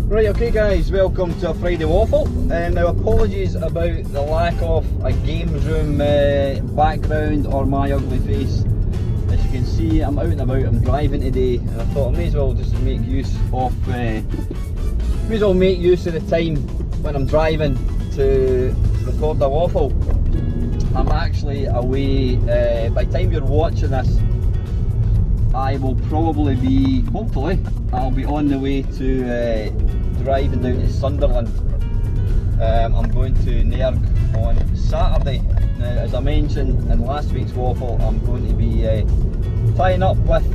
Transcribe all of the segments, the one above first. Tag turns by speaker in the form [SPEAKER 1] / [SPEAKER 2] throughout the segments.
[SPEAKER 1] Right, okay guys, welcome to a Friday Waffle. Now apologies about the lack of a games room background or my ugly face. As you can see, I'm out and about, I'm driving today, and I thought I may as well just make use of the time when I'm driving to record a waffle. I'm actually away, by the time you're watching this, I will probably be, hopefully, I'll be on the way to driving down to Sunderland. I'm going to Nerg on Saturday. Now, as I mentioned in last week's waffle, I'm going to be tying up with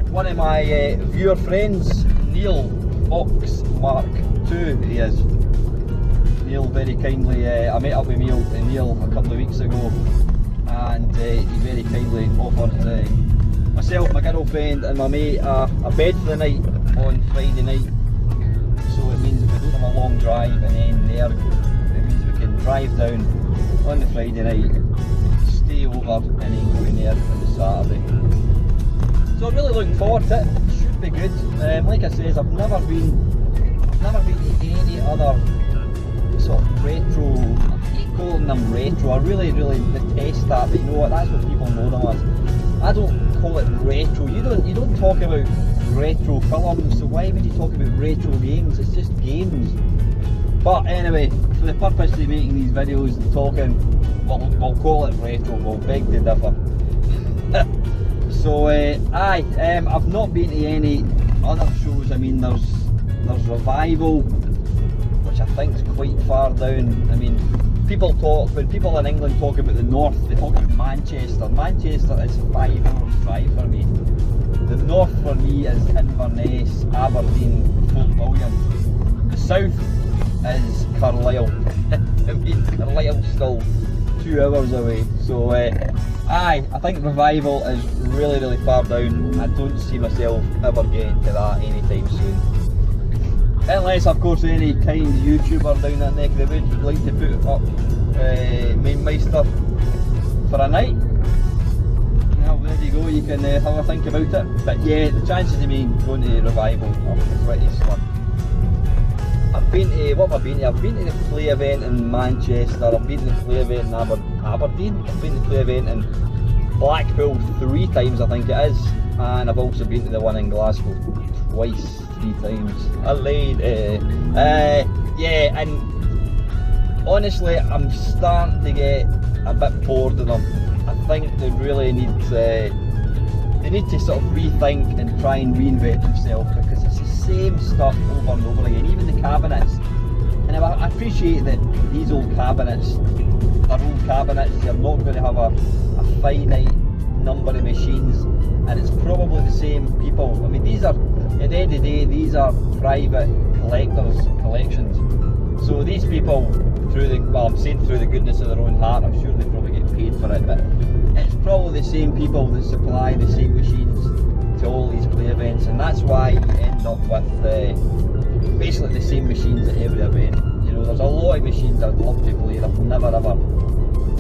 [SPEAKER 1] one of my viewer friends, Neil Mark 2 he is. Neil very kindly, I met up with Neil a couple of weeks ago, and he very kindly offered myself, my girlfriend and my mate a bed for the night on Friday night. So it means if we don't have a long drive and then there, it means we can drive down on the Friday night, stay over and then go in there on the Saturday. So I'm really looking forward to it. It should be good. Like I says, I've never been to any other sort of retro. I hate calling them retro. I really detest that, but you know what? That's what people know them as. I don't call it retro. You don't talk about retro films, so why would you talk about retro games? It's just games. But anyway, for the purpose of making these videos and talking, we'll call it retro. We'll beg to differ. So I've not been to any other shows. I mean, there's Revival, which I think is quite far down. I mean, when people in England talk about the north, they talk about Manchester. Manchester is 5 hours drive for me. The north for me is Inverness, Aberdeen, Fort William. The south is Carlisle. I mean, Carlisle's still 2 hours away. So I think Revival is really far down. I don't see myself ever getting to that anytime soon. Unless, of course, any kind YouTuber down that neck of the woods would like to put up Mainmeister for a night. Well, there you go, you can have a think about it. But yeah, the chances of me going to Revival are pretty slim. I've been to, what have I been to? I've been to the play event in Manchester, I've been to the play event in Aberdeen, I've been to the play event in Blackpool 3 times, I think it is, and I've also been to the one in Glasgow twice. 3 times. I laid yeah, and honestly I'm starting to get a bit bored of them. I think they really need to sort of rethink and try and reinvent themselves, because it's the same stuff over and over again. Even the cabinets, and I appreciate that these old cabinets are old cabinets. You're not going to have a finite number of machines, and it's probably the same people. I mean, these are, at the end of the day, these are private collectors' collections. So these people, through the goodness of their own heart, I'm sure they probably get paid for it, but it's probably the same people that supply the same machines to all these play events, and that's why you end up with basically the same machines at every event. You know, there's a lot of machines I'd love to play, I've never ever,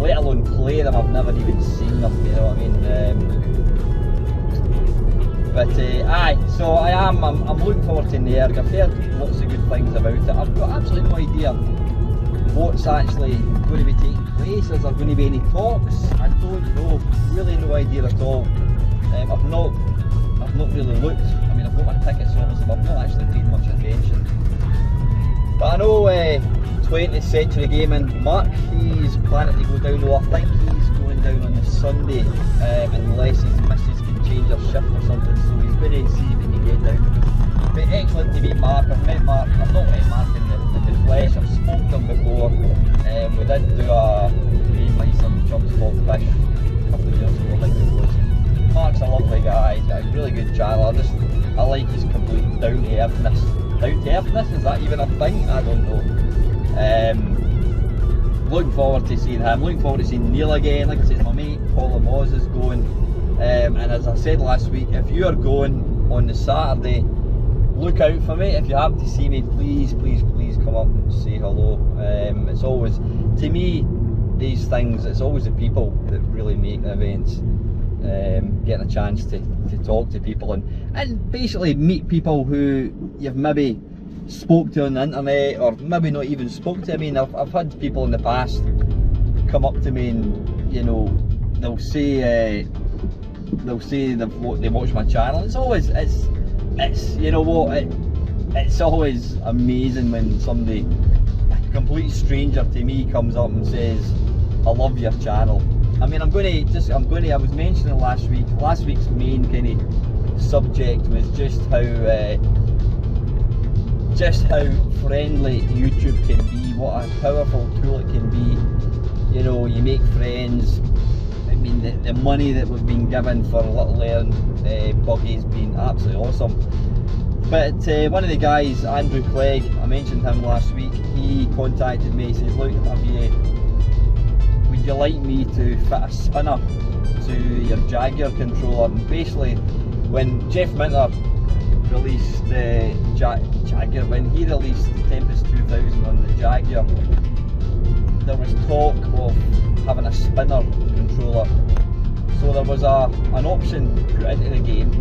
[SPEAKER 1] let alone play them, I've never even seen them, you know what I mean? But so I'm looking forward to Nerg. I've heard lots of good things about it. I've got absolutely no idea what's actually going to be taking place. Is there going to be any talks? I don't know. Really no idea at all. I've not really looked. I mean, I've got my tickets obviously, but I've not actually paid much attention. But I know 20th Century Gaming, Mark, he's planning to go down. Well, I think he's going down on the Sunday, unless his missus can change her shift or something, so he's going to see if he can get down. But excellent to meet Mark. I've met Mark, I've not met Mark in the flesh, I've spoken to him before. We did do a Mainmeister jump spot fish a couple of years ago, I think it was. Mark's a lovely guy, he's got a really good channel. I like his complete down-to-earthness. Down-to-earthness, is that even a thing? I don't know. Looking forward to seeing him, looking forward to seeing Neil again. Like I said, my mate Paul Moz is going, and as I said last week, if you are going on the Saturday, look out for me. If you happen to see me, please come up and say hello. It's always, to me, these things, it's always the people that really make the events. Getting a chance to talk to people and basically meet people who you've maybe spoke to on the internet, or maybe not even spoke to. I mean, I've had people in the past come up to me and, you know, they'll say they watch my channel. It's always, it's you know what, it's always amazing when somebody, a complete stranger to me, comes up and says, I love your channel. I mean, I was mentioning last week's main kind of subject was just how friendly YouTube can be, what a powerful tool it can be. You know, you make friends. I mean, the money that we've been given for Little Learn buggy's been absolutely awesome. But one of the guys, Andrew Clegg, I mentioned him last week, he contacted me, he says, look, would you like me to fit a spinner to your Jaguar controller? And basically, when Jeff Minter released the Jaguar, when he released the Tempest 2000 on the Jaguar, there was talk of having a spinner controller. So there was an option put into the game,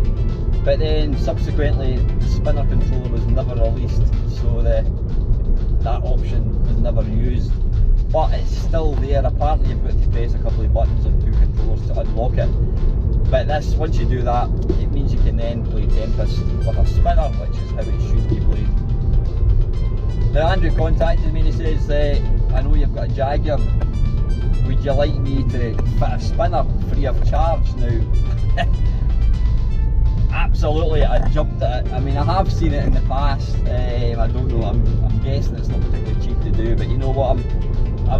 [SPEAKER 1] but then subsequently the spinner controller was never released, so that option was never used. But it's still there. Apparently you've got to press a couple of buttons on two controllers to unlock it. But this, once you do that, it means you can then play Tempest with a spinner, which is how it should be played. Now Andrew contacted me and he says, I know you've got a Jaguar, would you like me to fit a spinner free of charge? Now, absolutely, I jumped at it. I mean, I have seen it in the past. I don't know, I'm guessing it's not particularly cheap to do, but you know what, I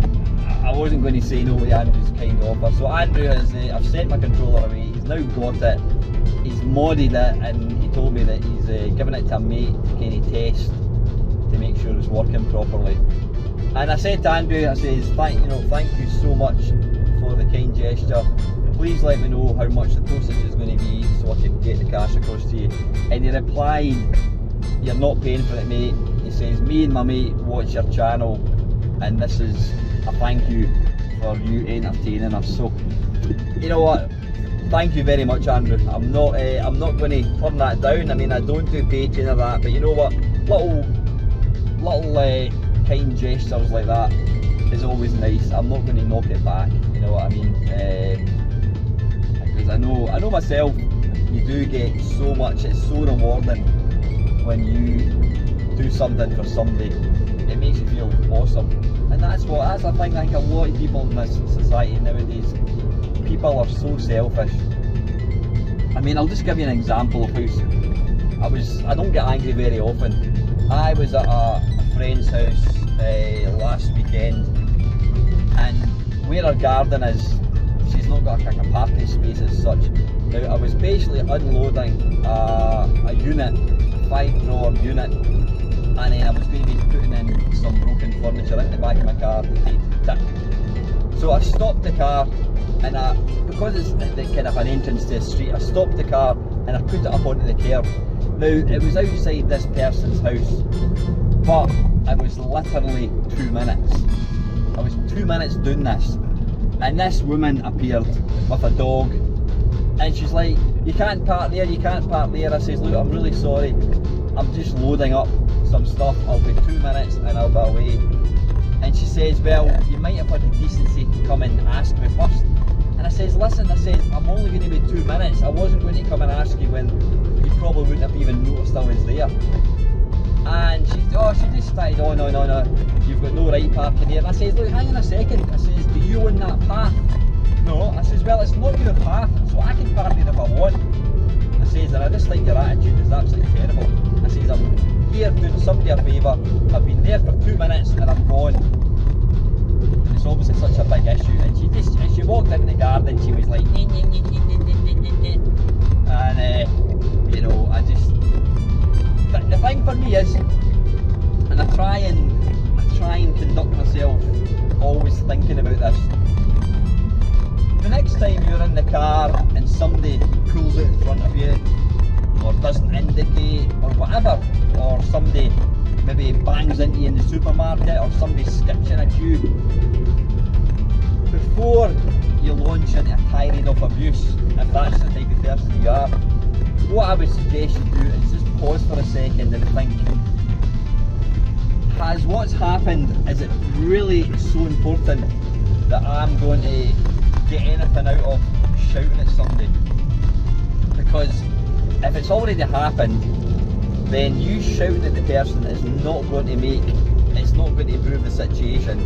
[SPEAKER 1] wasn't going to say no to Andrew's kind offer. So Andrew has, I've sent my controller away, he's now got it, he's modded it, and he told me that he's given it to a mate to kind of test, to make sure it's working properly. And I said to Andrew, I says, thank you so much for the kind gesture. Please let me know how much the postage is going to be so I can get the cash across to you. And he replied, you're not paying for it, mate. He says, me and my mate watch your channel, and this is a thank you for you entertaining us. So, you know what? Thank you very much, Andrew. I'm not going to turn that down. I mean, I don't do Patreon or that, but you know what? Little kind gestures like that is always nice. I'm not going to knock it back. You know what I mean? Because I know myself. You do get so much. It's so rewarding when you do something for somebody. It makes you feel awesome, and that's I think a lot of people in this society nowadays, people are so selfish. I mean, I'll just give you an example of how I don't get angry very often. I was at a friend's house last weekend, and where her garden is, she's not got a parking space as such. Now I was basically unloading a unit, a 5-drawer unit, and then I was going to be putting in some broken furniture in the back of my car to take to the tip. So I stopped the car, and because it's kind of an entrance to a street, I stopped the car and I put it up onto the curb. Now it was outside this person's house, but it was literally 2 minutes. I was 2 minutes doing this, and this woman appeared with a dog, and she's like, you can't park there, you can't park there. I says, look, I'm really sorry, I'm just loading up some stuff, I'll be 2 minutes and I'll be away. And she says, well, you might have had the decency to come and ask me first. And I says, listen, I'm only going to be 2 minutes, I wasn't going to come and ask you when you probably wouldn't have even noticed I was there. And she just started, oh no, you've got no right parking here. And I says, look, hang on a second. I says, do you own that path? No. I says, well, it's not your path, so I can park there if I want. I says, and I just think your attitude is absolutely terrible. I says, I'm here doing somebody a favour, I've been there for 2 minutes and I'm gone. And it's obviously such a big issue. And she walked into the garden, she was like, nye, nye, nye, nye, nye, nye, nye, nye. And you know, the thing for me is, and I try and conduct myself always thinking about this. The next time you're in the car and somebody pulls out in front of you, or doesn't indicate, or whatever, or somebody maybe bangs into you in the supermarket, or somebody skips in a queue, before you launch into a tirade of abuse, if that's the type of person you are, what I would suggest you do is just pause for a second and think, happened? Is it really so important that I'm going to get anything out of shouting at somebody? Because if it's already happened, then you shouting at the person is not going to it's not going to improve the situation.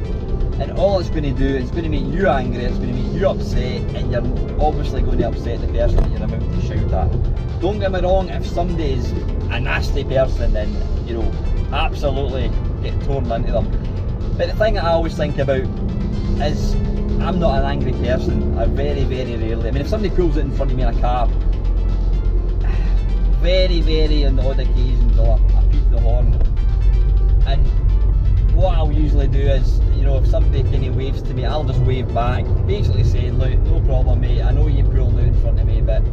[SPEAKER 1] And all it's going to do is going to make you angry, it's going to make you upset, and you're obviously going to upset the person that you're about to shout at. Don't get me wrong, if somebody's a nasty person, then, you know, absolutely get torn into them. But the thing that I always think about is, I'm not an angry person. I very, very rarely. I mean, if somebody pulls it in front of me in a car, very, very on the odd occasions, I peep the horn. And what I'll usually do is, you know, if somebody kind of waves to me, I'll just wave back, basically saying, look, no problem mate, I know you pulled out in front of me, but,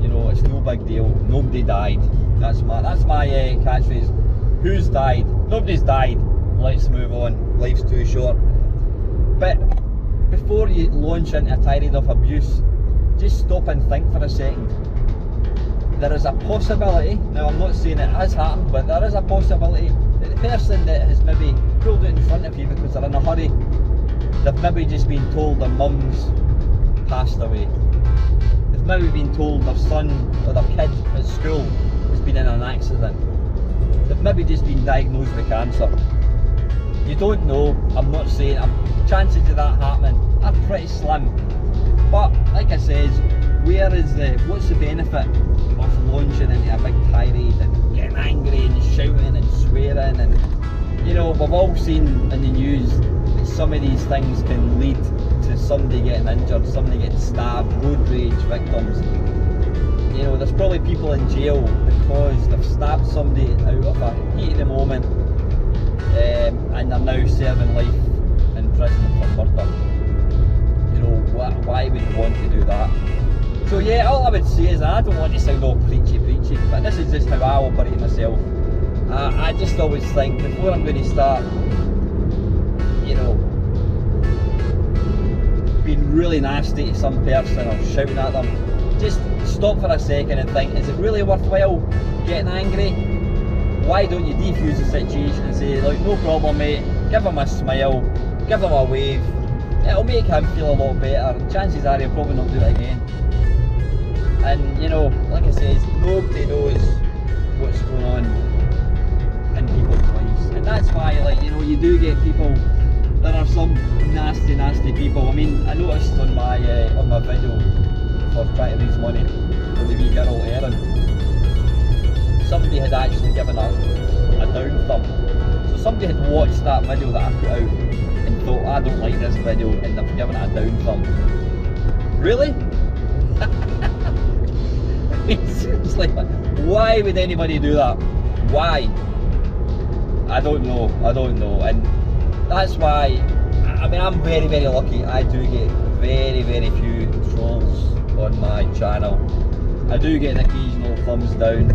[SPEAKER 1] you know, it's no big deal, nobody died. That's my catchphrase. Who's died? Nobody's died. Let's move on. Life's too short. But before you launch into a tirade of abuse, just stop and think for a second. There is a possibility, now I'm not saying it has happened, but there is a possibility that the person that has maybe pulled it in front of you because they're in a hurry, they've maybe just been told their mum's passed away. They've maybe been told their son or their kid at school has been in an accident. They've maybe just been diagnosed with cancer. You don't know, I'm not saying, chances of that happening are pretty slim. But like I says, what's the benefit of launching into a big tirade and getting angry and shouting and swearing? And, you know, we've all seen in the news that some of these things can lead to somebody getting injured, somebody getting stabbed, road rage victims. You know, there's probably people in jail because they've stabbed somebody out of a heat of the moment, and they're now serving life in prison for murder. You know, why would you want to do that? So yeah, all I would say is, I don't want to sound all preachy, but this is just how I operate myself. I just always think, before I'm going to start, you know, being really nasty to some person or shouting at them, just stop for a second and think, is it really worthwhile getting angry? Why don't you defuse the situation and say, like, no problem mate, give him a smile, give him a wave, it'll make him feel a lot better, and chances are he'll probably not do it again. And, you know, like I said, nobody knows what's going on in people's lives, and that's why, like, you know, you do get people, there are some nasty people. I mean, I noticed on my video for trying to raise money for the wee girl Erin, somebody had actually given a down thumb. So somebody had watched that video that I put out and thought, I don't like this video, and they've given it a down thumb. Really? It's like, why would anybody do that? Why? I don't know, and that's why, I mean, I'm very, very lucky. I do get very, very few trolls on my channel. I do get an occasional thumbs down.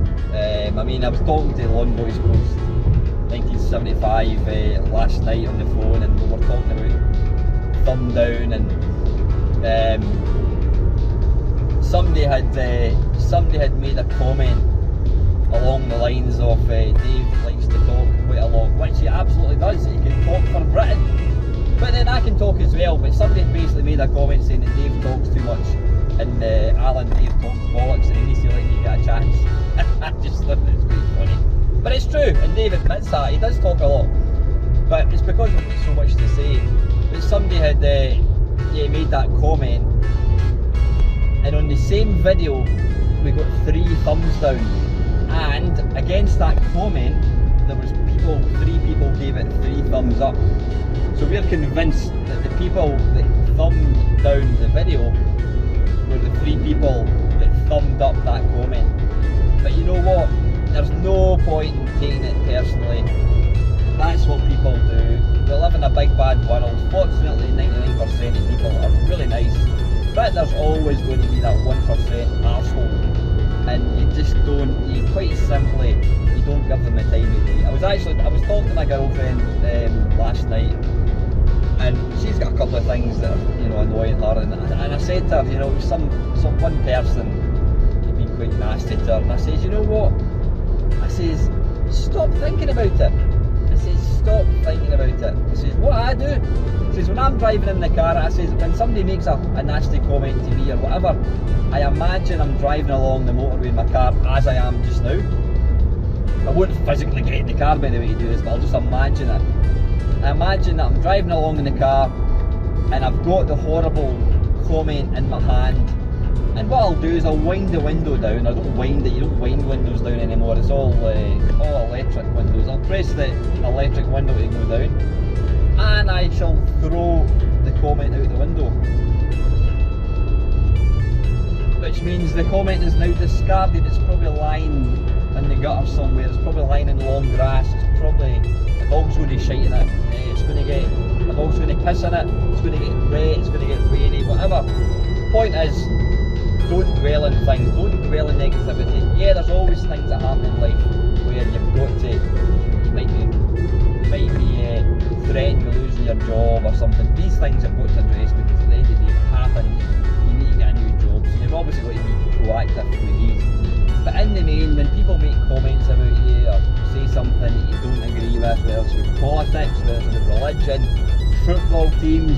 [SPEAKER 1] I mean, I was talking to Lawn Boys Post 1975 last night on the phone, and we were talking about thumb down, and somebody had made a comment along the lines of Dave likes to talk quite a lot, which he absolutely does. He can talk for Britain, but then I can talk as well. But somebody had basically made a comment saying that Dave talks too much, and Dave talks bollocks, and he needs to let me get a chance. I just thought it's quite funny, but it's true, and Dave admits that he does talk a lot, but it's because we've got so much to say. But somebody had made that comment, and on the same video we got 3 thumbs down, and against that comment there was 3 people gave it 3 thumbs up. So we're convinced that the people that thumbed down the video were the 3 people that thumbed up that comment. But you know what? There's no point in taking it personally. That's what people do. We live in a big bad world. Fortunately 99% of people are really nice, but there's always going to be that 1% arsehole, and you just don't, you quite simply, you don't give them the time of day. I was talking to my girlfriend last night, and she's got a couple of things that are, you know, annoying her, and I said to her, you know, some one person had been quite nasty to her, and I said, you know what? I says, stop thinking about it. I says, stop thinking about it. I says, what I do, I says, when I'm driving in the car, I says, when somebody makes a nasty comment to me or whatever, I imagine I'm driving along the motorway in my car as I am just now. I won't physically get in the car by the way to do this, but I'll just imagine it. I imagine that I'm driving along in the car and I've got the horrible comment in my hand, and what I'll do is I'll wind the window down. I don't wind it, you don't wind windows down anymore, it's all electric windows. I'll press the electric window to go down, and I shall throw the comment out the window. Which means the comment is now discarded. It's probably lying in the gutter somewhere, it's probably lying in the long grass, it's probably, the dog's going to shite in it, the dog's going to piss in it, it's going to get wet, it's going to get rainy, whatever. Point is, don't dwell in things, don't dwell in negativity. Yeah, there's always things that happen in life where you've got to, you might be threatened with losing your job or something. These things have got to address, because at the end of the day, if it happens, you need to get a new job. So you've obviously got to be proactive with these. But in the main, when people make comments about you or say something that you don't agree with, whether it's with politics, whether it's with religion, football teams,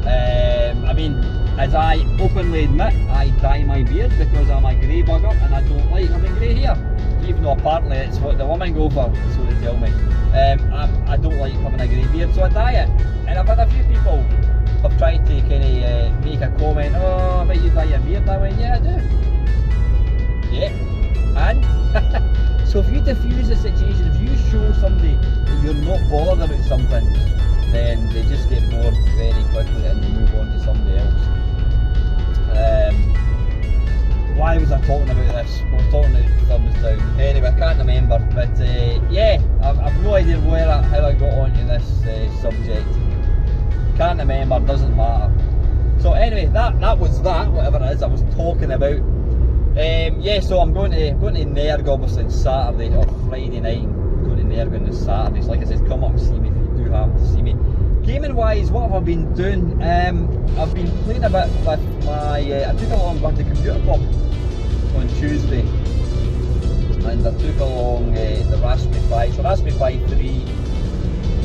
[SPEAKER 1] I mean, as I openly admit, I dye my beard because I'm a grey bugger and I don't like having grey hair. Even though apparently it's what the women go for, so they tell me. I don't like having a grey beard, so I dye it. And I've had a few people have tried to kind of make a comment, oh, I bet you dye your beard. And I went, yeah, I do. Yeah, and? So if you diffuse the situation, if you show somebody that you're not bothered about something, then they just get bored very quickly and they move on to somebody else. Why was I talking about this? I was talking about thumbs down. Anyway, I can't remember, but yeah, I've no idea how I got onto this subject. Can't remember, doesn't matter. So anyway, that was that, whatever it is I was talking about. Yeah, so I'm going to Nerg obviously on Saturday or Friday night. I'm going to Nerg on this Saturday. So like I said, come up and see me if you do happen to see me. Gaming wise, what have I been doing? I've been playing a bit with my, I took along with the computer club on Tuesday, and I took along the Raspberry Pi. So Raspberry Pi 3,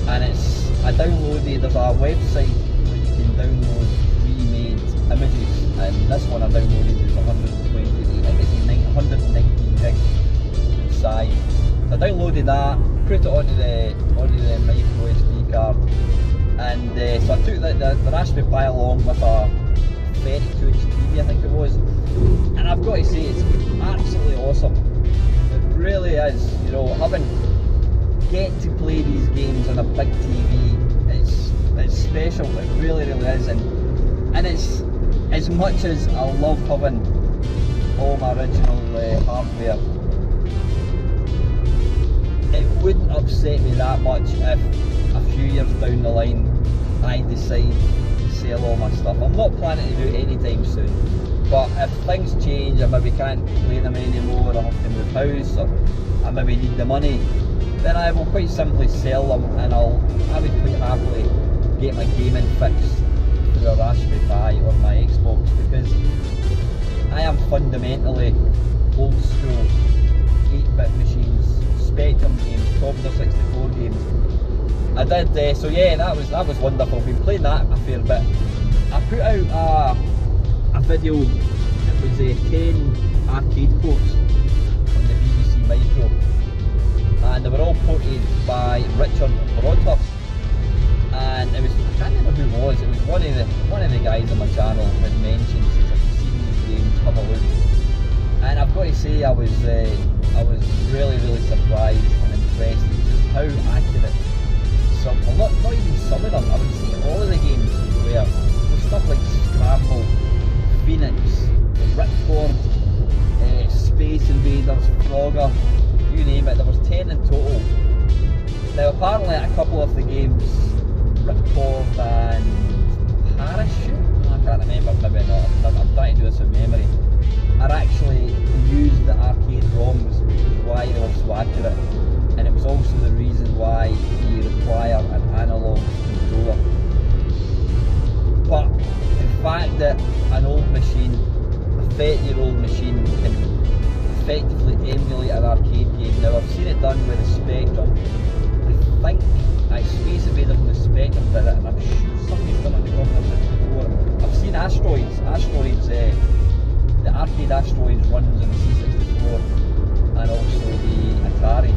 [SPEAKER 1] and I downloaded, there's a website where you can download pre-made images, and this one I downloaded is 120, I think it's 119 gig in size. So I downloaded that, put it onto the micro SD card, and so I took the Raspberry Pi along with a 32-inch TV, I think it was, and I've got to say it's absolutely awesome. It really is, you know, get to play these games on a big TV, it's special, it really is, and it's, as much as I love having all my original hardware, it wouldn't upset me that much if a few years down the line I decide to sell all my stuff. I'm not planning to do it anytime soon, but if things change, I maybe can't play them anymore, or I have to move house, or I maybe need the money, then I will quite simply sell them, and I would quite happily get my gaming fixed through a Raspberry Pi or my Xbox, because I am fundamentally old school 8-bit machines, Spectrum games, Commodore 64 games. I did, so yeah, that was wonderful. Been playing that a fair bit. I put out a video, it was 10 arcade ports on the BBC Micro, and they were all ported by Richard Broadhurst, and it was, I can't remember who it was one of the guys on my channel had mentioned, says, if you've seen these games, have a look. And I've got to say, I was really surprised and impressed with just how accurate some, well, not even some of them, I would say all of the games were. There's stuff like Scramble, Phoenix, Ripcord, Space Invaders, Frogger, you name it. There was 10 in total. Now apparently a couple of the games, Ripcord and Parachute, I can't remember, maybe not, I'm trying to do this from memory, are actually used the arcade ROMs, which is why they were so accurate, and it was also the reason why you require an analog controller. But the fact that an old machine, a 30-year-old machine, can effectively emulate an arcade game, now I've seen it done with the Spectrum, I think Space Invaders on the Spectrum did it, and I'm sure somebody's done it on the Commodore 64. I've seen Asteroids, the arcade Asteroids runs on the C64 and also the Atari,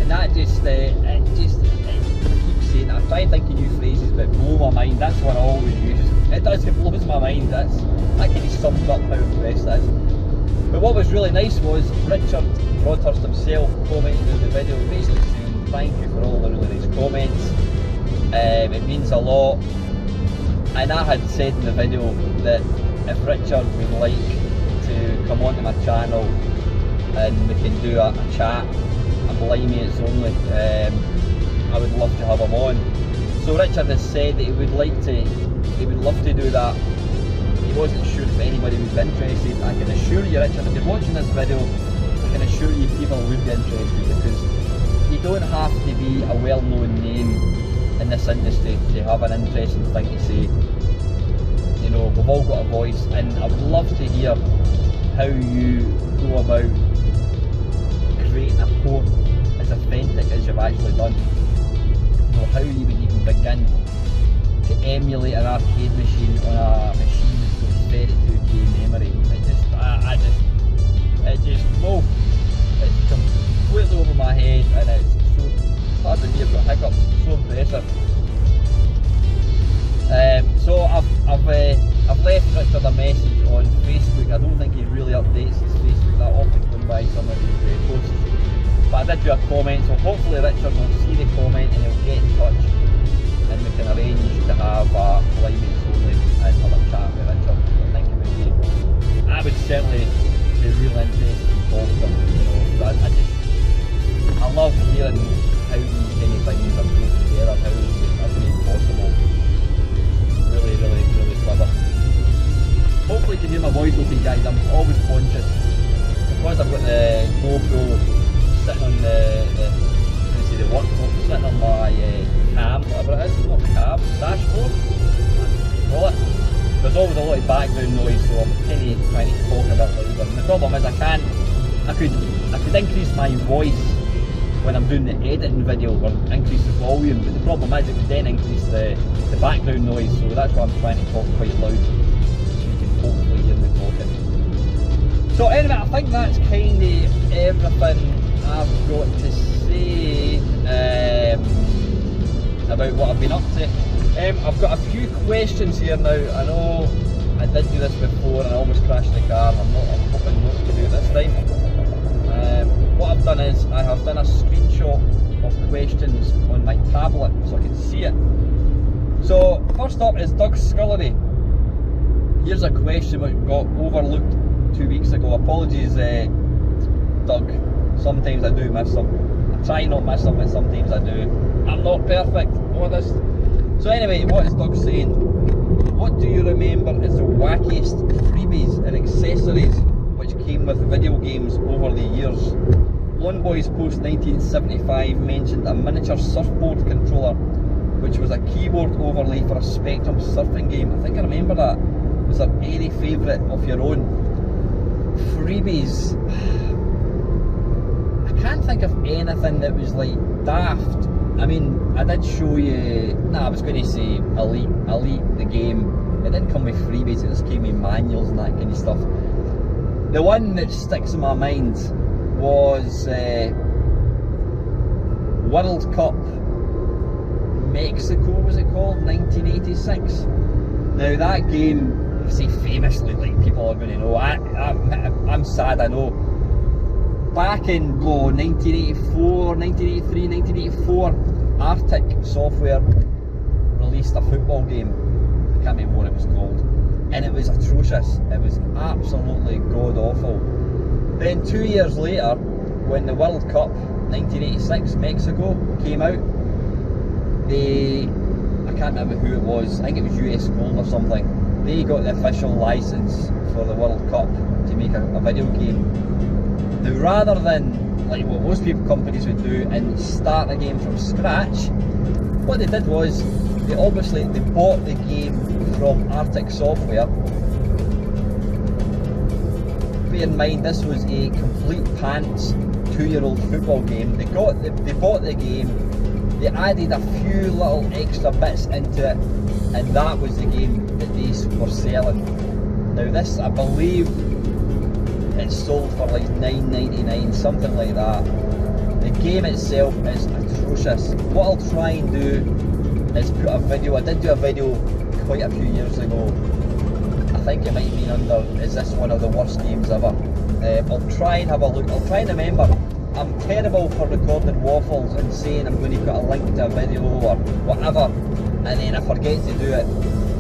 [SPEAKER 1] and that just, I keep saying, I try and think of new phrases, but blow my mind, that's what I always use. It does, it blows my mind, that kind of sums up how impressed that is. But what was really nice was Richard Broadhurst himself commented on the video, basically saying thank you for all the really nice comments, it means a lot. And I had said in the video that if Richard would like to come onto my channel and we can do a chat, and believe me, it's only, I would love to have him on. So Richard has said that he would love to do that. He wasn't sure if anybody was interested. I can assure you, Richard, if you're watching this video, I can assure you people would be interested, because you don't have to be a well-known name in this industry to have an interesting thing to say. You know, we've all got a voice, and I would love to hear how you go about creating a port as authentic as you've actually done. You know, how you would even begin to emulate an arcade machine on a machine that's got 32K memory. It's completely over my head, and it's so hard to hear, got hiccups, so impressive. So I've left Richard a message on Facebook. I don't think he really updates his Facebook that often, going by some of his posts, but I did do a comment, so hopefully Richard will see the comment and he'll get in touch, and we can arrange to have a Limates only and have a chat with Richard. I think it would be, I would certainly be real interested in talking. You know, I love hearing how these kind of things are put together, how they're made possible. Really, really, really clever. Hopefully you can hear my voice okay, guys. I'm always conscious, because I've got the GoPro sitting on the worktop, sitting on my cam, whatever it is, not cam, dashboard, call it. There's always a lot of background noise, so I'm kind of trying to talk a bit louder. And the problem is I could increase my voice when I'm doing the editing video, or increase the volume, but the problem is it would then increase the background noise, so that's why I'm trying to talk quite loud, so you can hopefully hear me talking. So anyway, I think that's kind of everything I've got to say about what I've been up to. I've got a few questions here now. I know I did do this before and I almost crashed the car. I'm hoping not to do it this time. What I've done is I have done a screenshot of questions on my tablet so I can see it. So first up is Doug Scullery. Here's a question which got overlooked 2 weeks ago. Apologies, Doug. Sometimes I do miss them. I try not miss them, but sometimes I do. I'm not perfect, honest. So anyway, what is Doug saying? What do you remember as the wackiest freebies and accessories which came with video games over the years? Lone Boys Post 1975 mentioned a miniature surfboard controller, which was a keyboard overlay for a Spectrum surfing game. I think I remember that. Was there any favourite of your own? Freebies. I can't think of anything that was like daft. I mean, I did show you, I was going to say Elite the game. It didn't come with freebies, it just came with manuals and that kind of stuff. The one that sticks in my mind was World Cup Mexico, was it called? 1986. Now that game, I say famously, like people are going to know, I'm sad, I know. Back in 1984, 1983, 1984, Arctic Software released a football game. I can't remember what it was called. And it was atrocious. It was absolutely god awful. Then 2 years later, when the World Cup 1986 Mexico came out, I can't remember who it was, I think it was US Gold or something, they got the official license for the World Cup to make a video game. Now, rather than like what most companies would do and start a game from scratch, what they did was they bought the game from Arctic Software. Bear in mind, this was a complete pants 2-year-old football game. They bought the game, They added a few little extra bits into it, and that was the game that they were selling. Now this, I believe, it's sold for like $9.99, something like that. The game itself is atrocious. What I'll try and do is put a video. I did do a video quite a few years ago. I think it might have been under, is this one of the worst games ever? I'll try and have a look. I'll try and remember. I'm terrible for recording waffles and saying I'm going to put a link to a video or whatever, and then I forget to do it.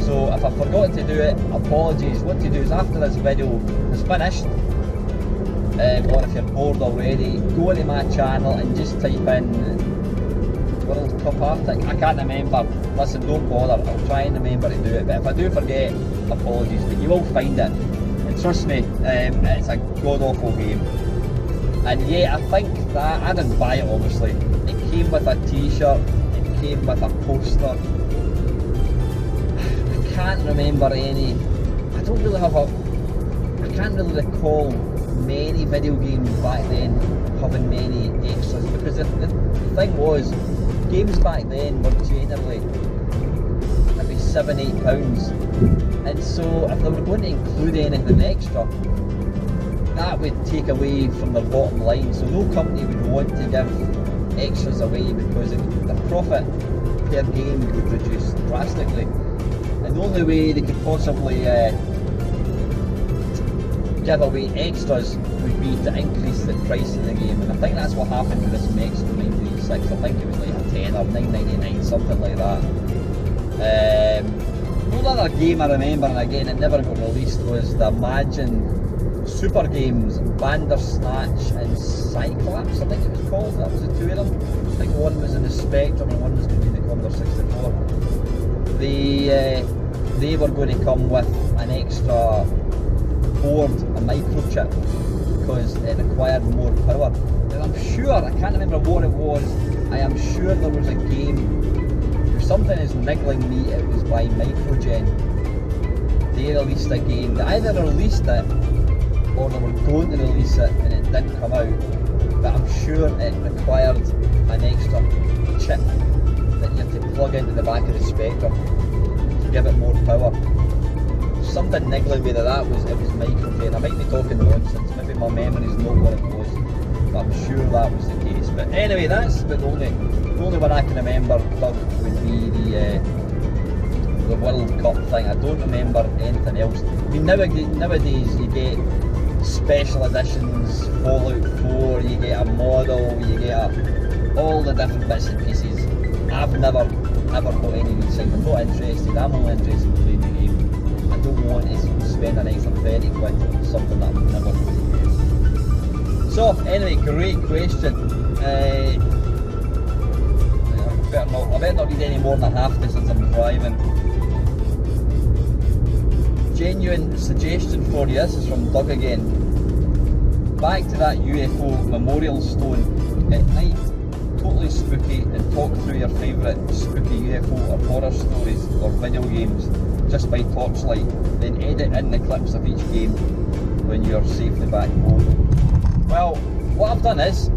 [SPEAKER 1] So if I forgot to do it, apologies. What to do is after this video is finished, or if you're bored already, go to my channel and just type in World Cup Arctic. I can't remember. Listen, don't bother. I'll try and remember to do it. But if I do forget, apologies. But you will find it. And trust me, it's a god awful game. And yeah, I think that I didn't buy it obviously. It came with a t-shirt. It came with a poster. I can't remember any. I don't really have a. I can't really recall many video games back then having many extras, because the thing was, games back then were generally maybe £7-8, and so if they were going to include anything extra, that would take away from their bottom line. So no company would want to give extras away because the profit per game would reduce drastically, and the only way they could possibly give away extras would be to increase the price of the game, and I think that's what happened with this Mexico 936. I think it was like a 10 or $9.99, something like that. Another game I remember, and again it never got released, was the Imagine Super Games, Bandersnatch and Cyclops, I think it was called. That was the two of them. I think one was in the Spectrum and one was going to be the Commodore 64. They were going to come with an extra board, a microchip, because it required more power. And I'm sure, I can't remember what it was, I am sure there was a game, if something is niggling me, it was by Microgen. They released a game, they either released it or they were going to release it and it didn't come out, but I'm sure it required an extra chip that you had to plug into the back of the Spectrum to give it more power. Something niggling me that was, it was Microgen. I might be talking nonsense, maybe my memory's not what it was, but I'm sure that was the case. But anyway, that's the only one I can remember, Doug, would be the World Cup thing. I don't remember anything else. I mean, nowadays you get special editions, Fallout 4, you get a model, you get all the different bits and pieces. I've never bought any of these things. I'm not interested. I'm only interested in playing the game. I don't want to spend an extra 30 quid on something that I'm never going to use. So anyway, great question. I better not read any more than half this since I'm driving. Genuine suggestion for you, this is from Doug again. Back to that UFO memorial stone at night, totally spooky, and talk through your favourite spooky UFO or horror stories or video games just by torchlight, then edit in the clips of each game when you're safely back home. Well, what I've done is,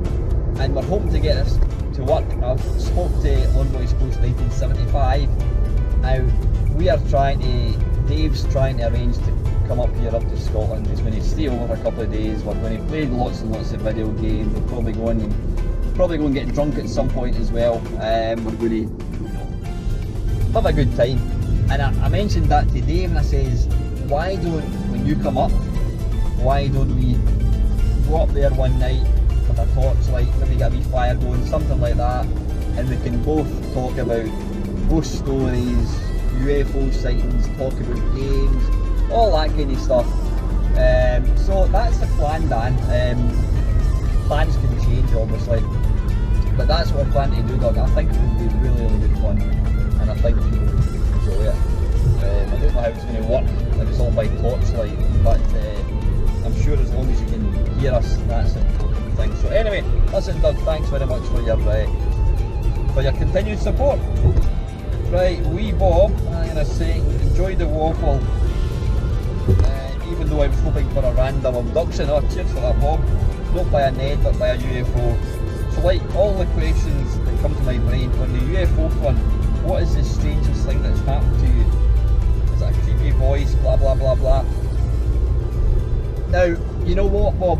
[SPEAKER 1] and we're hoping to get this to work, I've spoke to Lone Boys Coast 1975. Now, Dave's trying to arrange to come up here up to Scotland. He's going to stay over for a couple of days. We're going to play lots and lots of video games. We'll probably go and get drunk at some point as well. We're going to have a good time. And I mentioned that to Dave, and I says, when you come up, why don't we go up there one night with a torchlight, maybe get a wee fire going, something like that, and we can both talk about ghost stories, UFO sightings, talk about games, all that kind of stuff. So that's the plan, Dan. Plans can change obviously, but that's what we're planning to do, Doug. I think it would be really, really good fun, and I think people would enjoy it. I don't know how it's going to work if it's all by torchlight, but I'm sure as long as you can hear us, that's the important thing. So anyway, listen, Doug, thanks very much for your continued support. Right, wee Bob, I'm going to say, enjoy the waffle, even though I was hoping for a random abduction. Oh, cheers for that, Bob. Not by a Ned, but by a UFO. So like all the questions that come to my brain when you know what, Bob?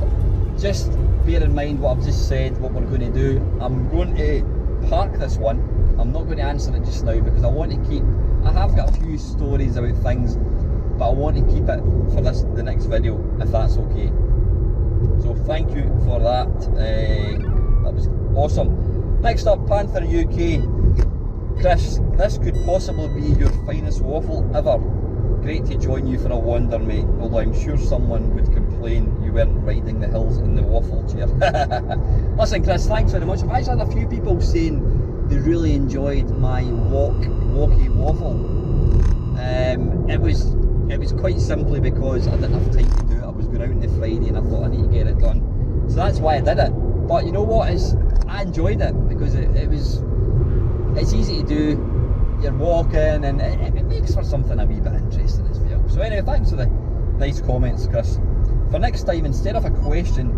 [SPEAKER 1] Just bear in mind what I've just said, what we're going to do. I'm going to park this one. I'm not going to answer it just now because I want to keep, I have got a few stories about things, but I want to keep it for the next video, if that's okay. So thank you for that. That was awesome. Next up, Panther UK. Chris, this could possibly be your finest waffle ever. Great to join you for a wander, mate. Although I'm sure someone would complain you weren't riding the hills in the waffle chair. Listen, Chris, thanks very much. I've actually had a few people saying they really enjoyed my walkie waffle. It was quite simply because I didn't have time to do it. I was going out on the Friday and I thought I need to get it done. So that's why I did it. But you know what? I enjoyed it because it's easy to do. You're walking and it makes for something a wee bit interesting as well. So anyway, thanks for the nice comments, Chris. For next time, instead of a question,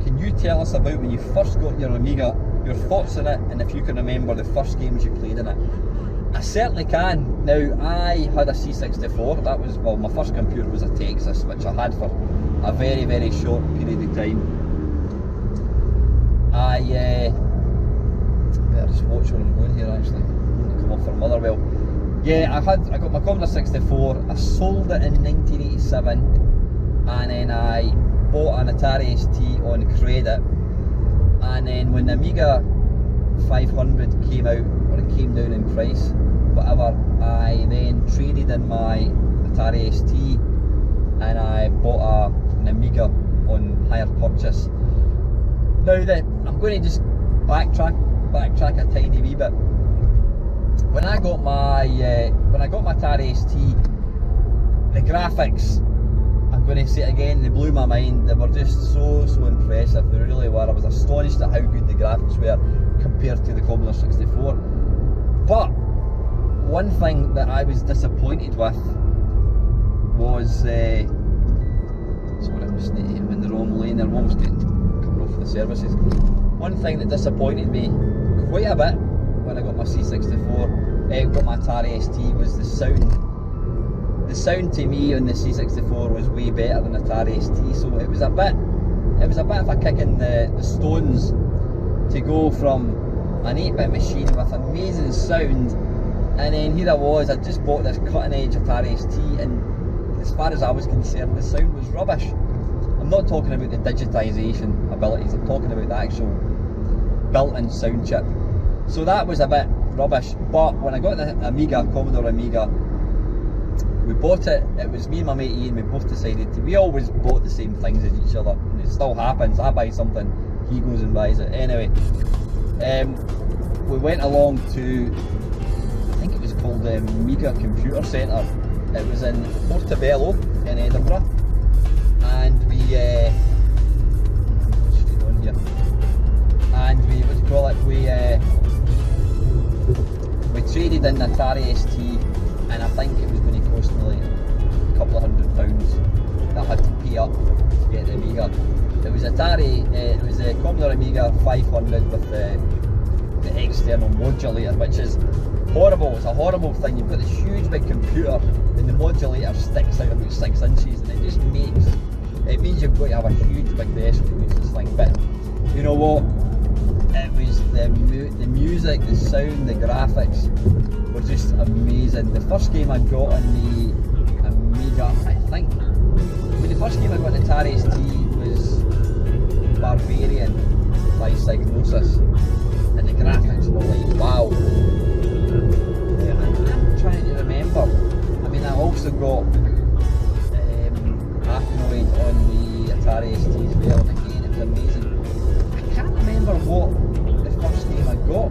[SPEAKER 1] can you tell us about when you first got your Amiga, your thoughts on it, and if you can remember the first games you played in it? I certainly can. Now, I had a C64. That was, well, my first computer was a Texas, which I had for a very, very short period of time. Better just watch where I'm going here actually. Come off for Motherwell. Yeah, I got my Commodore 64. I sold it in 1987, and then I bought an Atari ST on credit. And then when the Amiga 500 came out, or it came down in price, whatever, I then traded in my Atari ST and I bought an Amiga on hire purchase. Now then, I'm going to just backtrack a tiny wee bit. When I got my Atari ST, the graphics, I'm going to say it again, they blew my mind. They were just so impressive. They really were. I was astonished at how good the graphics were compared to the Commodore 64. But one thing that I was disappointed with was sorry, I'm just in the wrong lane there. I'm almost coming off the services. One thing that disappointed me quite a bit when I got my C64, got my Atari ST, was the sound. The sound to me on the C64 was way better than Atari ST, so it was a bit of a kick in the stones to go from an 8-bit machine with amazing sound, and then here I was, I just bought this cutting edge Atari ST, and as far as I was concerned, the sound was rubbish. I'm not talking about the digitisation abilities, I'm talking about the actual built-in sound chip. So that was a bit rubbish. But when I got the Amiga, Commodore Amiga, we bought it. It was me and my mate Ian, we both decided to, we always bought the same things as each other, and it still happens. I buy something, he goes and buys it. Anyway, we went along to, I think it was called the Amiga Computer Centre. It was in Portobello in Edinburgh, and we what's straight on here? And we, what do you call it? We traded in the Atari ST, and I think it was going to cost me like a couple of £100 that I had to pay up to get the Amiga. It was Atari, it was a Commodore Amiga 500 with the external modulator, which is horrible. It's a horrible thing. You've got this huge big computer and the modulator sticks out about 6 inches, and it just means you've got to have a huge big desk to use this thing. But you know what? It was the music, the sound, the graphics were just amazing. The first game I got on the Amiga, I think, the first game I got on Atari ST was Barbarian by Psygnosis, and the graphics were like, wow. I'm trying to remember. I mean, I also got Arkanoid on the Atari ST as well, and again it was amazing. I can't remember what the first game I got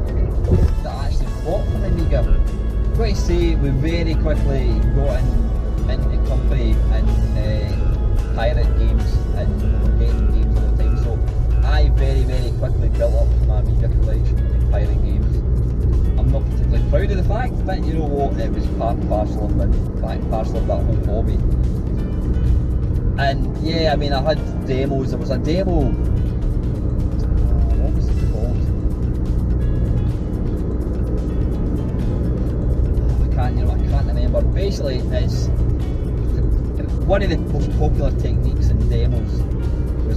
[SPEAKER 1] that I actually bought from Amiga. I've got to say, we very quickly got into the company and pirate games and getting games all the time, so I very quickly built up my Amiga collection of pirate games. I'm not particularly proud of the fact, but you know what, it was part and parcel of that whole hobby. And yeah, I mean, I had demos. There was a demo, what was it called? I can't remember. Basically, it's one of the most popular techniques in demos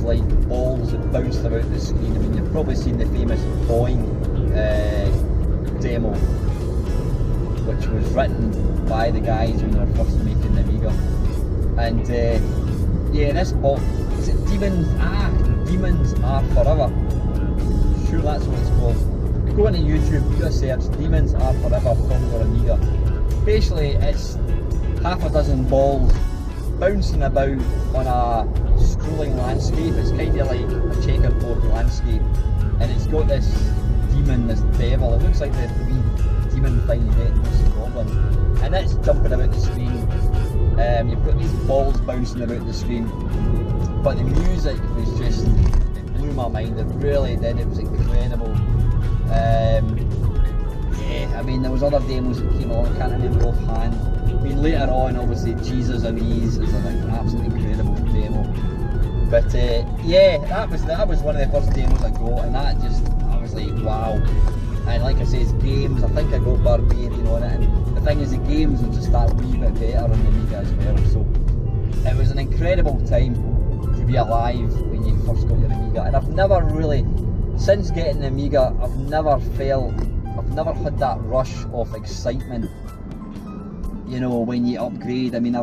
[SPEAKER 1] like balls that bounced about the screen. I mean, you've probably seen the famous Boing demo, which was written by the guys when they were first making the Amiga. And yeah, this ball, is it Demons? Demons Are Forever. Sure, that's what it's called. Go into YouTube, do a search, Demons Are Forever Commodore Amiga. Basically, it's half a dozen balls bouncing about on a scrolling landscape. It's kind of like a checkerboard landscape, and it's got this demon, this devil. It looks like the wee demon thing you get in this goblin, and it's jumping about the screen. You've got these balls bouncing about the screen, but the music was just, it blew my mind. It really did. It was incredible. Yeah, I mean, there was other demos that came along. I can't remember offhand. I mean, later on, obviously, Jesus on Ease is an absolutely incredible demo. But yeah, that was one of the first demos I got, and that just, I was like, wow. And like I say, it's games. I think I got Barbarian on it, and the thing is, the games were just that wee bit better on the Amiga as well. So it was an incredible time to be alive when you first got your Amiga. And I've never really, since getting the Amiga, I've never had that rush of excitement, you know, when you upgrade. I mean,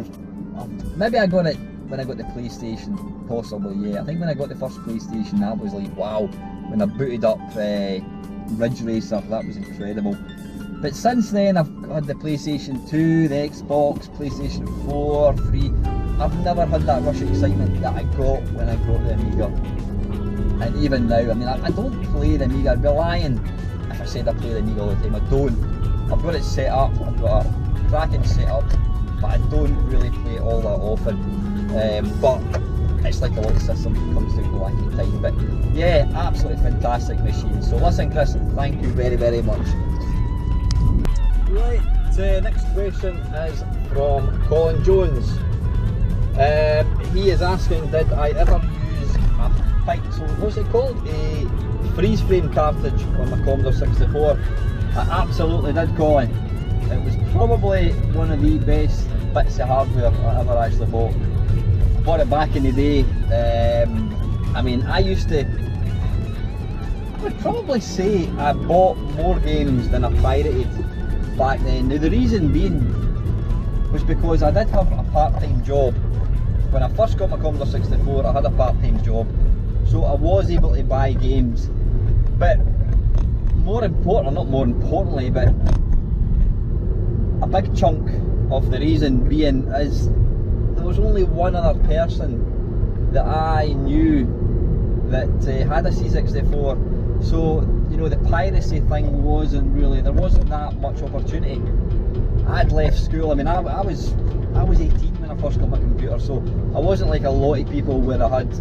[SPEAKER 1] maybe I got it when I got the PlayStation, possibly, yeah. I think when I got the first PlayStation, that was like, wow. When I booted up Ridge Racer, that was incredible. But since then, I've had the PlayStation 2, the Xbox, PlayStation 4, 3. I've never had that rush of excitement that I got when I got the Amiga. And even now, I mean, I don't play the Amiga. I'd be lying if I said I play the Amiga all the time. I don't. I've got it set up, I've got a cracking setup, but I don't really play it all that often. But it's like a lot of systems, it comes down to lacking time. But yeah, absolutely fantastic machine. So listen, Chris, thank you very, very much. Right, next question is from Colin Jones. He is asking, did I ever use a pixel, what's it called? A freeze frame cartridge on my Commodore 64. I absolutely did, Colin. It was probably one of the best bits of hardware I ever actually bought. I bought it back in the day. I mean, I would probably say I bought more games than I pirated back then. Now the reason being was because I did have a part-time job. When I first got my Commodore 64, I had a part-time job, so I was able to buy games. But not more importantly, but a big chunk of the reason being is there was only one other person that I knew that had a C64, so you know, the piracy thing wasn't really, there wasn't that much opportunity. I'd left school. I mean, I was 18 when I first got my computer, so I wasn't like a lot of people where I had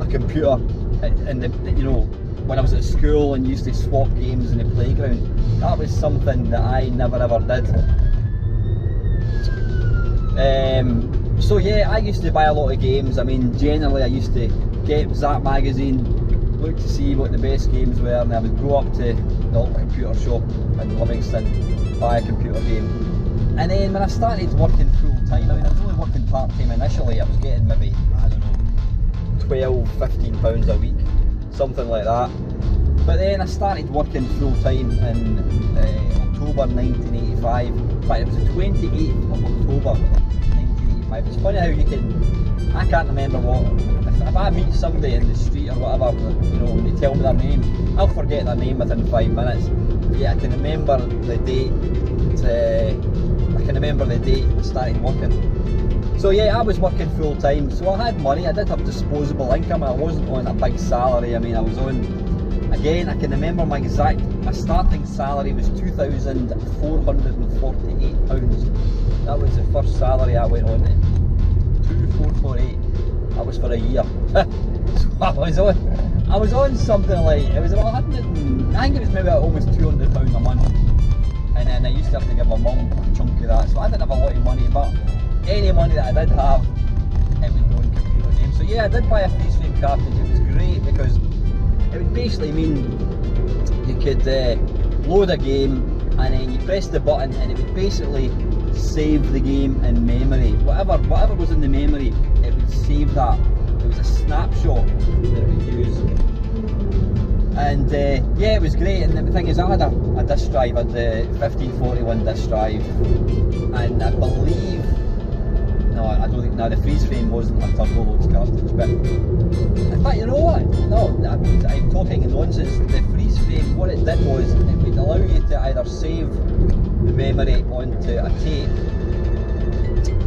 [SPEAKER 1] a computer and you know, when I was at school and used to swap games in the playground. That was something that I never ever did. So yeah, I used to buy a lot of games. I mean, generally I used to get Zap magazine, look to see what the best games were, and I would go up to the old computer shop in Livingston, buy a computer game. And then when I started working full time, I mean, I was only working part time initially. I was getting maybe, I don't know, £12–15 a week, something like that. But then I started working full time in October 1985. In fact, it was the 28th of October 1985. It's funny how you can, I can't remember what, if I meet somebody in the street or whatever, you know, when they tell me their name, I'll forget their name within 5 minutes. Yeah, I can remember the date. I started working. So yeah, I was working full time, so I had money. I did have disposable income. I wasn't on a big salary. I mean, I was on, again, I can remember my starting salary was £2,448. That was the first salary I went on. 2,448. That was for a year. So I was on something like, it was about 100, I think it was maybe almost £200 a month. And then I used to have to give my mum a chunk of that, so I didn't have a lot of money, but any money that I did have, it would go in computer games. So yeah, I did buy a freeze frame cartridge. It was great because it would basically mean you could load a game and then you press the button and it would basically save the game in memory. Whatever was in the memory, it would save that there was a snapshot that it would use. And yeah, it was great. And the thing is, I had a disc drive, I had the 1541 disc drive, and I believe, no, I don't think, no, the freeze frame wasn't a turbo loads cartridge, but in fact, you know what? No, I'm talking nonsense. The freeze frame, what it did was, it would allow you to either save the memory onto a tape,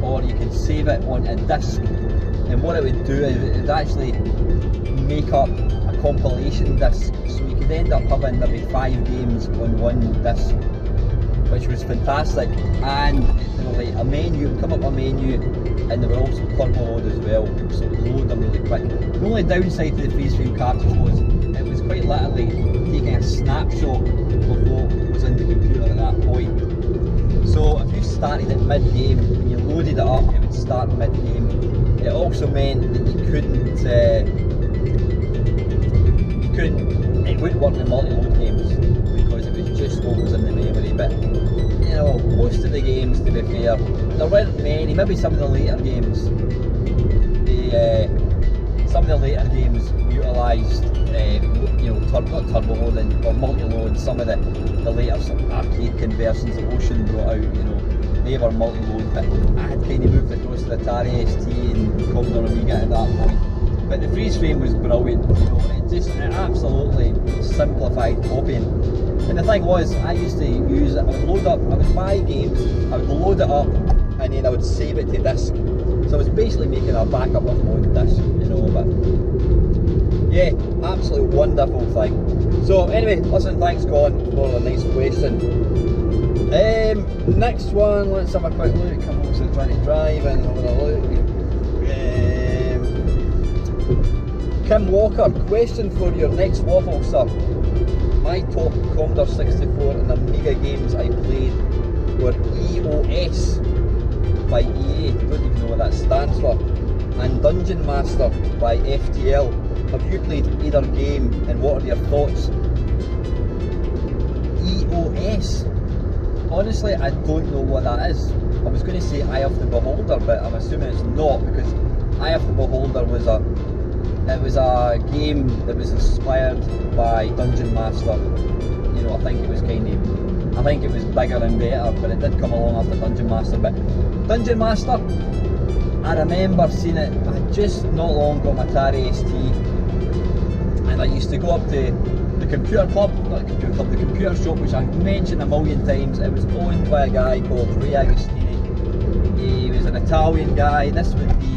[SPEAKER 1] or you could save it on a disc. And what it would do is it would actually make up a compilation disc, so you could end up having maybe 5 games on one disc, which was fantastic. And there was like a menu, it would come up a menu, and there were also turbo load as well, so it would load them really quick. The only downside to the freeze frame cartridge was it was quite literally taking a snapshot of what was in the computer at that point. So if you started it mid-game, when you loaded it up, it would start mid-game. It also meant that you couldn't, it wouldn't work with multi-load games because it was just what was in the memory. But you know, most of the games, to be fair, there weren't many. Maybe some of the later games, utilised, you know, not turbo loading or multi-load. Some of the later sort of arcade conversions that Ocean brought out, you know, they were multi-load. But I had kind of moved across to the Atari ST and Commodore Amiga at that point. But the freeze frame was brilliant, you know, it absolutely simplified copying. And the thing was, I used to use it, I would buy games, I would load it up, and then I would save it to disk. So I was basically making a backup of my own disk, you know, but yeah, absolutely wonderful thing. So anyway, listen, thanks Colin for a nice question. Next one, let's have a quick look. I'm also trying to drive and having a look. Kim Walker, question for your next Waffle, sir. My top Commodore 64 and Amiga games I played were EOS by EA, don't even know what that stands for, and Dungeon Master by FTL. Have you played either game and what are your thoughts? EOS? Honestly, I don't know what that is. I was going to say Eye of the Beholder, but I'm assuming it's not, because Eye of the Beholder was a game that was inspired by Dungeon Master. You know, I think it was bigger and better, but it did come along after Dungeon Master. But Dungeon Master, I remember seeing it. I just not long got my Atari ST, and I used to go up to the computer club, not the computer club, the computer shop, which I've mentioned a million times. It was owned by a guy called Ray Agostini. He was an Italian guy. This would be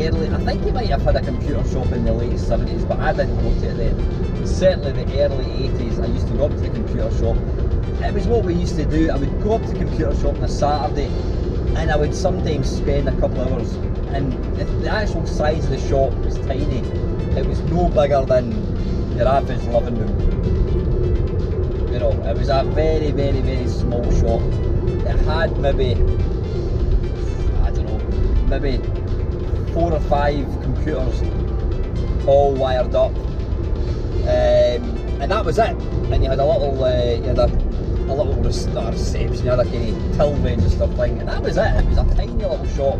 [SPEAKER 1] early, I think he might have had a computer shop in the late 70s, but I didn't go to it then. Certainly the early 80s, I used to go up to the computer shop. It was what we used to do. I would go up to the computer shop on a Saturday, and I would sometimes spend a couple of hours, and the actual size of the shop was tiny. It was no bigger than your average living room. You know, it was a very, very, very small shop. It had maybe, I don't know, maybe 4 or 5 computers all wired up, and that was it. And you had a little, not a reception, you had a kind of till register thing, and that was it. It was a tiny little shop,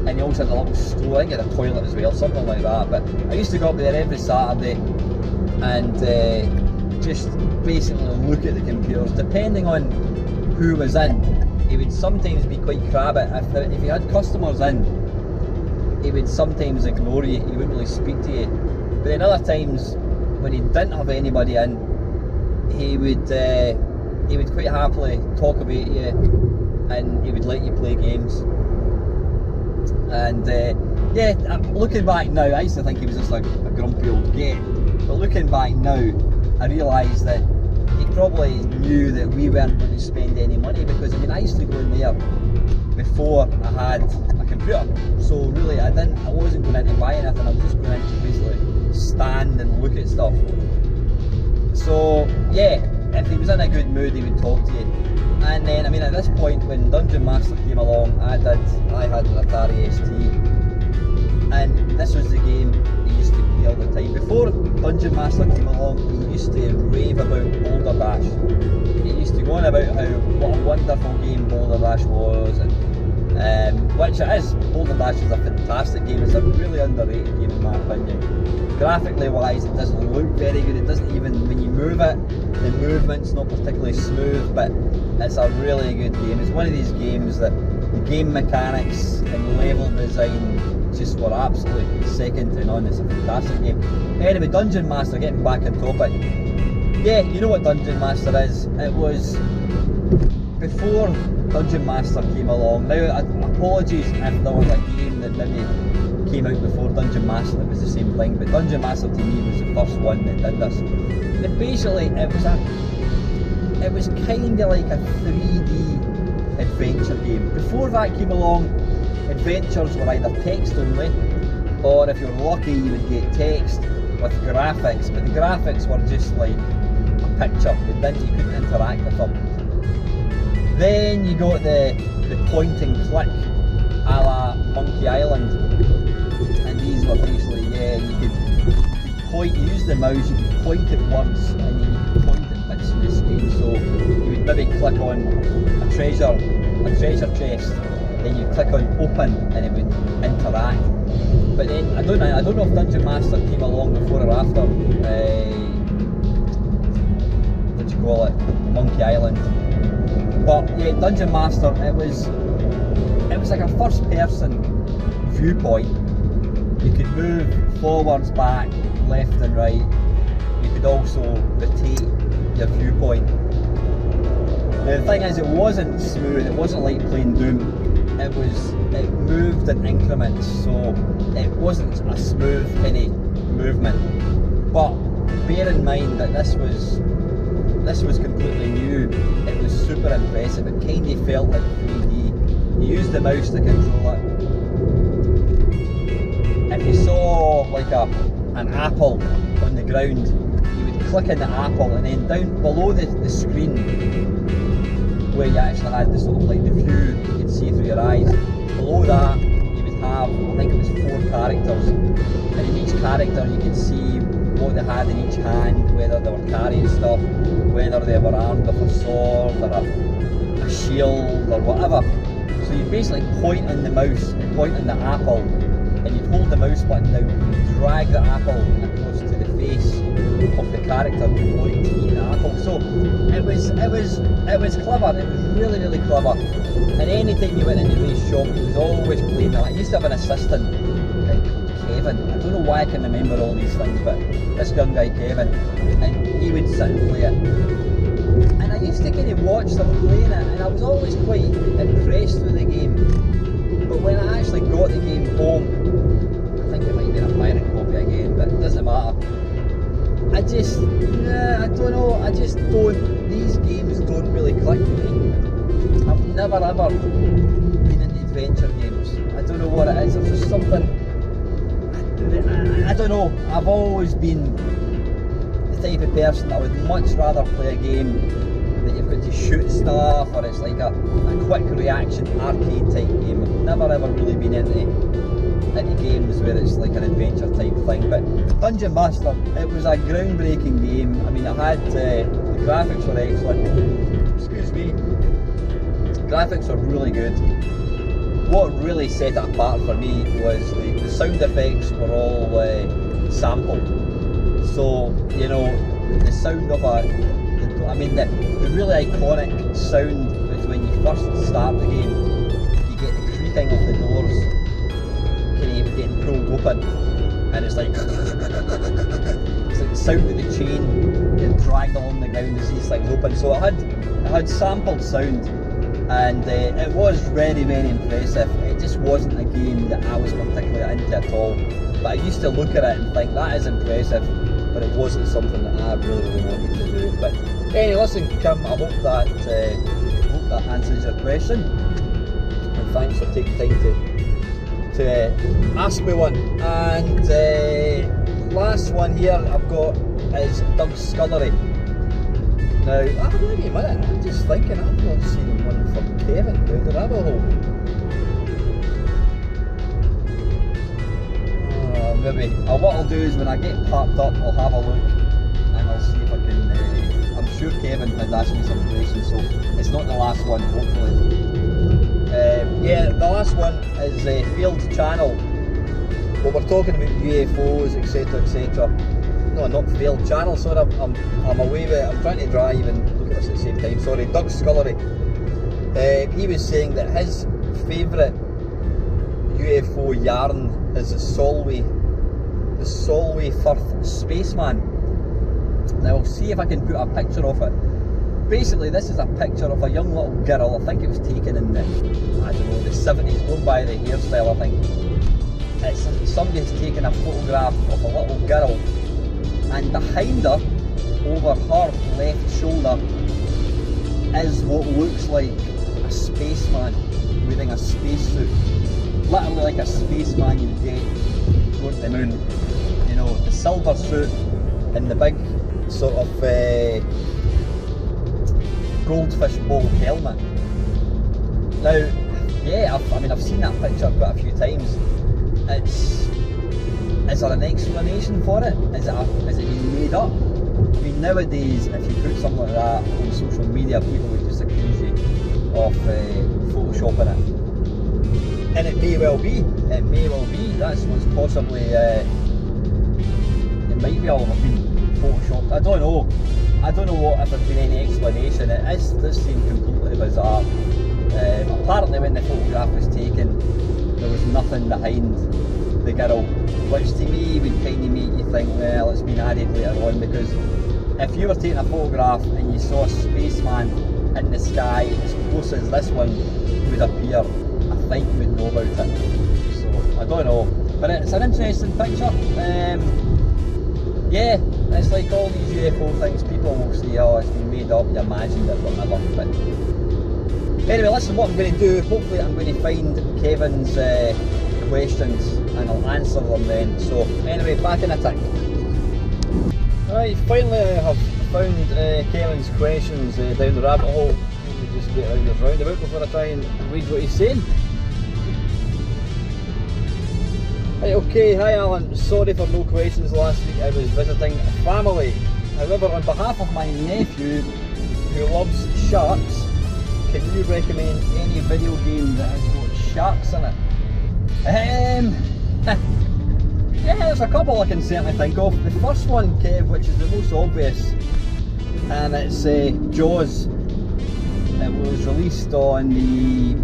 [SPEAKER 1] and you also had a little store. I think you had a toilet as well, something like that. But I used to go up there every Saturday and just basically look at the computers. Depending on who was in, he would sometimes be quite crabby. If he had customers in, he would sometimes ignore you, he wouldn't really speak to you. But then other times, when he didn't have anybody in, he would quite happily talk about you, and he would let you play games. And yeah, looking back now, I used to think he was just like a grumpy old git, but looking back now, I realise that he probably knew that we weren't going to spend any money, because I mean, I used to go in there before I had a computer, so really I wasn't going in to buy anything. I was just going in to basically stand and look at stuff. So yeah, if he was in a good mood, he would talk to you. And then, I mean, at this point, when Dungeon Master came along, I had an Atari ST, and this was the game he used to play all the time. Before Dungeon Master came along, he used to rave about Boulder Bash. He used to go on about what a wonderful game Boulder Bash was, and which it is. Golden Dash is a fantastic game. It's a really underrated game in my opinion. Graphically wise, it doesn't look very good. It doesn't even, when you move it, the movement's not particularly smooth, but it's a really good game. It's one of these games that the game mechanics and level design just were absolutely second to none. It's a fantastic game. Anyway, Dungeon Master, getting back on topic. Yeah, you know what Dungeon Master is. It was before Dungeon Master came along. Now, apologies if there was a game that maybe came out before Dungeon Master that was the same thing, but Dungeon Master to me was the first one that did this. And basically, it was kind of like a 3D adventure game. Before that came along, adventures were either text only, or if you're lucky you would get text with graphics, but the graphics were just like a picture. You couldn't interact with them. Then you got the point and click a la Monkey Island, and these were basically, yeah, you could use the mouse, you could point at words, and you could point at bits in the screen. So you would maybe click on a treasure chest, then you click on open and it would interact. But then I don't know if Dungeon Master came along before or after what do you call it, Monkey Island. But yeah, Dungeon Master, it was like a first person viewpoint. You could move forwards, back, left and right. You could also rotate your viewpoint. Now the thing is, it wasn't smooth, it wasn't like playing Doom. It moved in increments, so it wasn't a smooth kind of movement. But bear in mind that this was completely new. It was super impressive. It kind of felt like 3D. You used the mouse to control it. If you saw like an apple on the ground, you would click on the apple, and then down below the screen, where you actually had the sort of like the view you could see through your eyes, below that you would have, I think it was 4 characters, and in each character you could see what they had in each hand, whether they were carrying stuff, whether they were armed with a sword or a shield or whatever. So you basically point on the mouse and point on the apple, and you'd hold the mouse button down and you'd drag the apple across to the face of the character before you eat the apple. So it was clever. It was really, really clever. And anytime you went into the shop, he was always playing that. I used to have an assistant, Kevin. I don't know why I can remember all these things, but this young guy Kevin, and he would sit and play it. And I used to kind of watch them playing it, and I was always quite impressed with the game. But when I actually got the game home, I think it might have been a pirate copy again, but it doesn't matter. I don't know, these games don't really click with me. I've never ever been into adventure games. I don't know what it is, there's just something, I don't know, I've always been the type of person that I would much rather play a game that you've got to shoot stuff, or it's like a quick reaction arcade type game. I've never ever really been into games where it's like an adventure type thing. But Dungeon Master, it was a groundbreaking game. I mean, it had the graphics were excellent. Excuse me. Graphics were really good. What really set it apart for me was the sound effects were all sampled. So, you know, the sound of the really iconic sound is when you first start the game, you get the creaking of the doors, kind of getting pulled open, and it's like the sound of the chain getting dragged along the ground as these things open. So it had sampled sound, and it was very, very impressive. It just wasn't a game that I was particularly into at all, but I used to look at it and think, that is impressive, but it wasn't something that I really wanted to do. But anyway, listen, Kim, I hope that answers your question, and thanks for taking time to ask me one. And last one here I've got is Doug's Scullery. Now, wait a minute, I'm just thinking, I've not seen one from Kevin down the rabbit hole. Maybe. What I'll do is when I get parked up, I'll have a look and I'll see if I can. I'm sure Kevin has asked me some questions, so it's not the last one, hopefully. Yeah, the last one is Field Channel. Well, we're talking about UFOs, etc, etc. No, not Field Channel, sorry, I'm away with it. I'm trying to drive and look at this at the same time. Sorry, Doug Scullery. He was saying that his favourite UFO yarn is the Solway Firth Spaceman. Now I'll see if I can put a picture of it. Basically, this is a picture of a young little girl. I think it was taken in the, I don't know, the 70s, going by the hairstyle, I think. Somebody's taken a photograph of a little girl, and behind her, over her left shoulder, is what looks like a spaceman wearing a spacesuit. Literally like a spaceman you get going to the moon. You know, the silver suit and the big sort of goldfish bowl helmet. Now, yeah, I've seen that picture quite a few times. Is there an explanation for it? Is it being made up? I mean, nowadays, if you put something like that on social media, people would just accuse you of photoshopping it. And it may well be. That's what's possibly. It might be all been photoshopped. I don't know what, if there's been any explanation. This seemed completely bizarre. Apparently when the photograph was taken, there was nothing behind the girl, which to me would kind of make you think, well, it's been added later on, because if you were taking a photograph and you saw a spaceman in the sky as close as this one would appear, I think you would know about it. So I don't know, but it's an interesting picture. Yeah, it's like all these UFO things, people will say, oh, it's been made up, you imagined it, whatever. But anyway, listen, what I'm going to do, hopefully I'm going to find Kevin's questions and I'll answer them then. So anyway, back in a tick. Right, finally I have found Kevin's questions down the rabbit hole. Let me just get around this roundabout before I try and read what he's saying. Right, okay, hi Alan, sorry for no questions last week, I was visiting family. However, on behalf of my nephew who loves sharks, can you recommend any video game that has got sharks in it? Yeah, there's a couple I can certainly think of. The first one, Kev, which is the most obvious, and it's Jaws. It was released on the,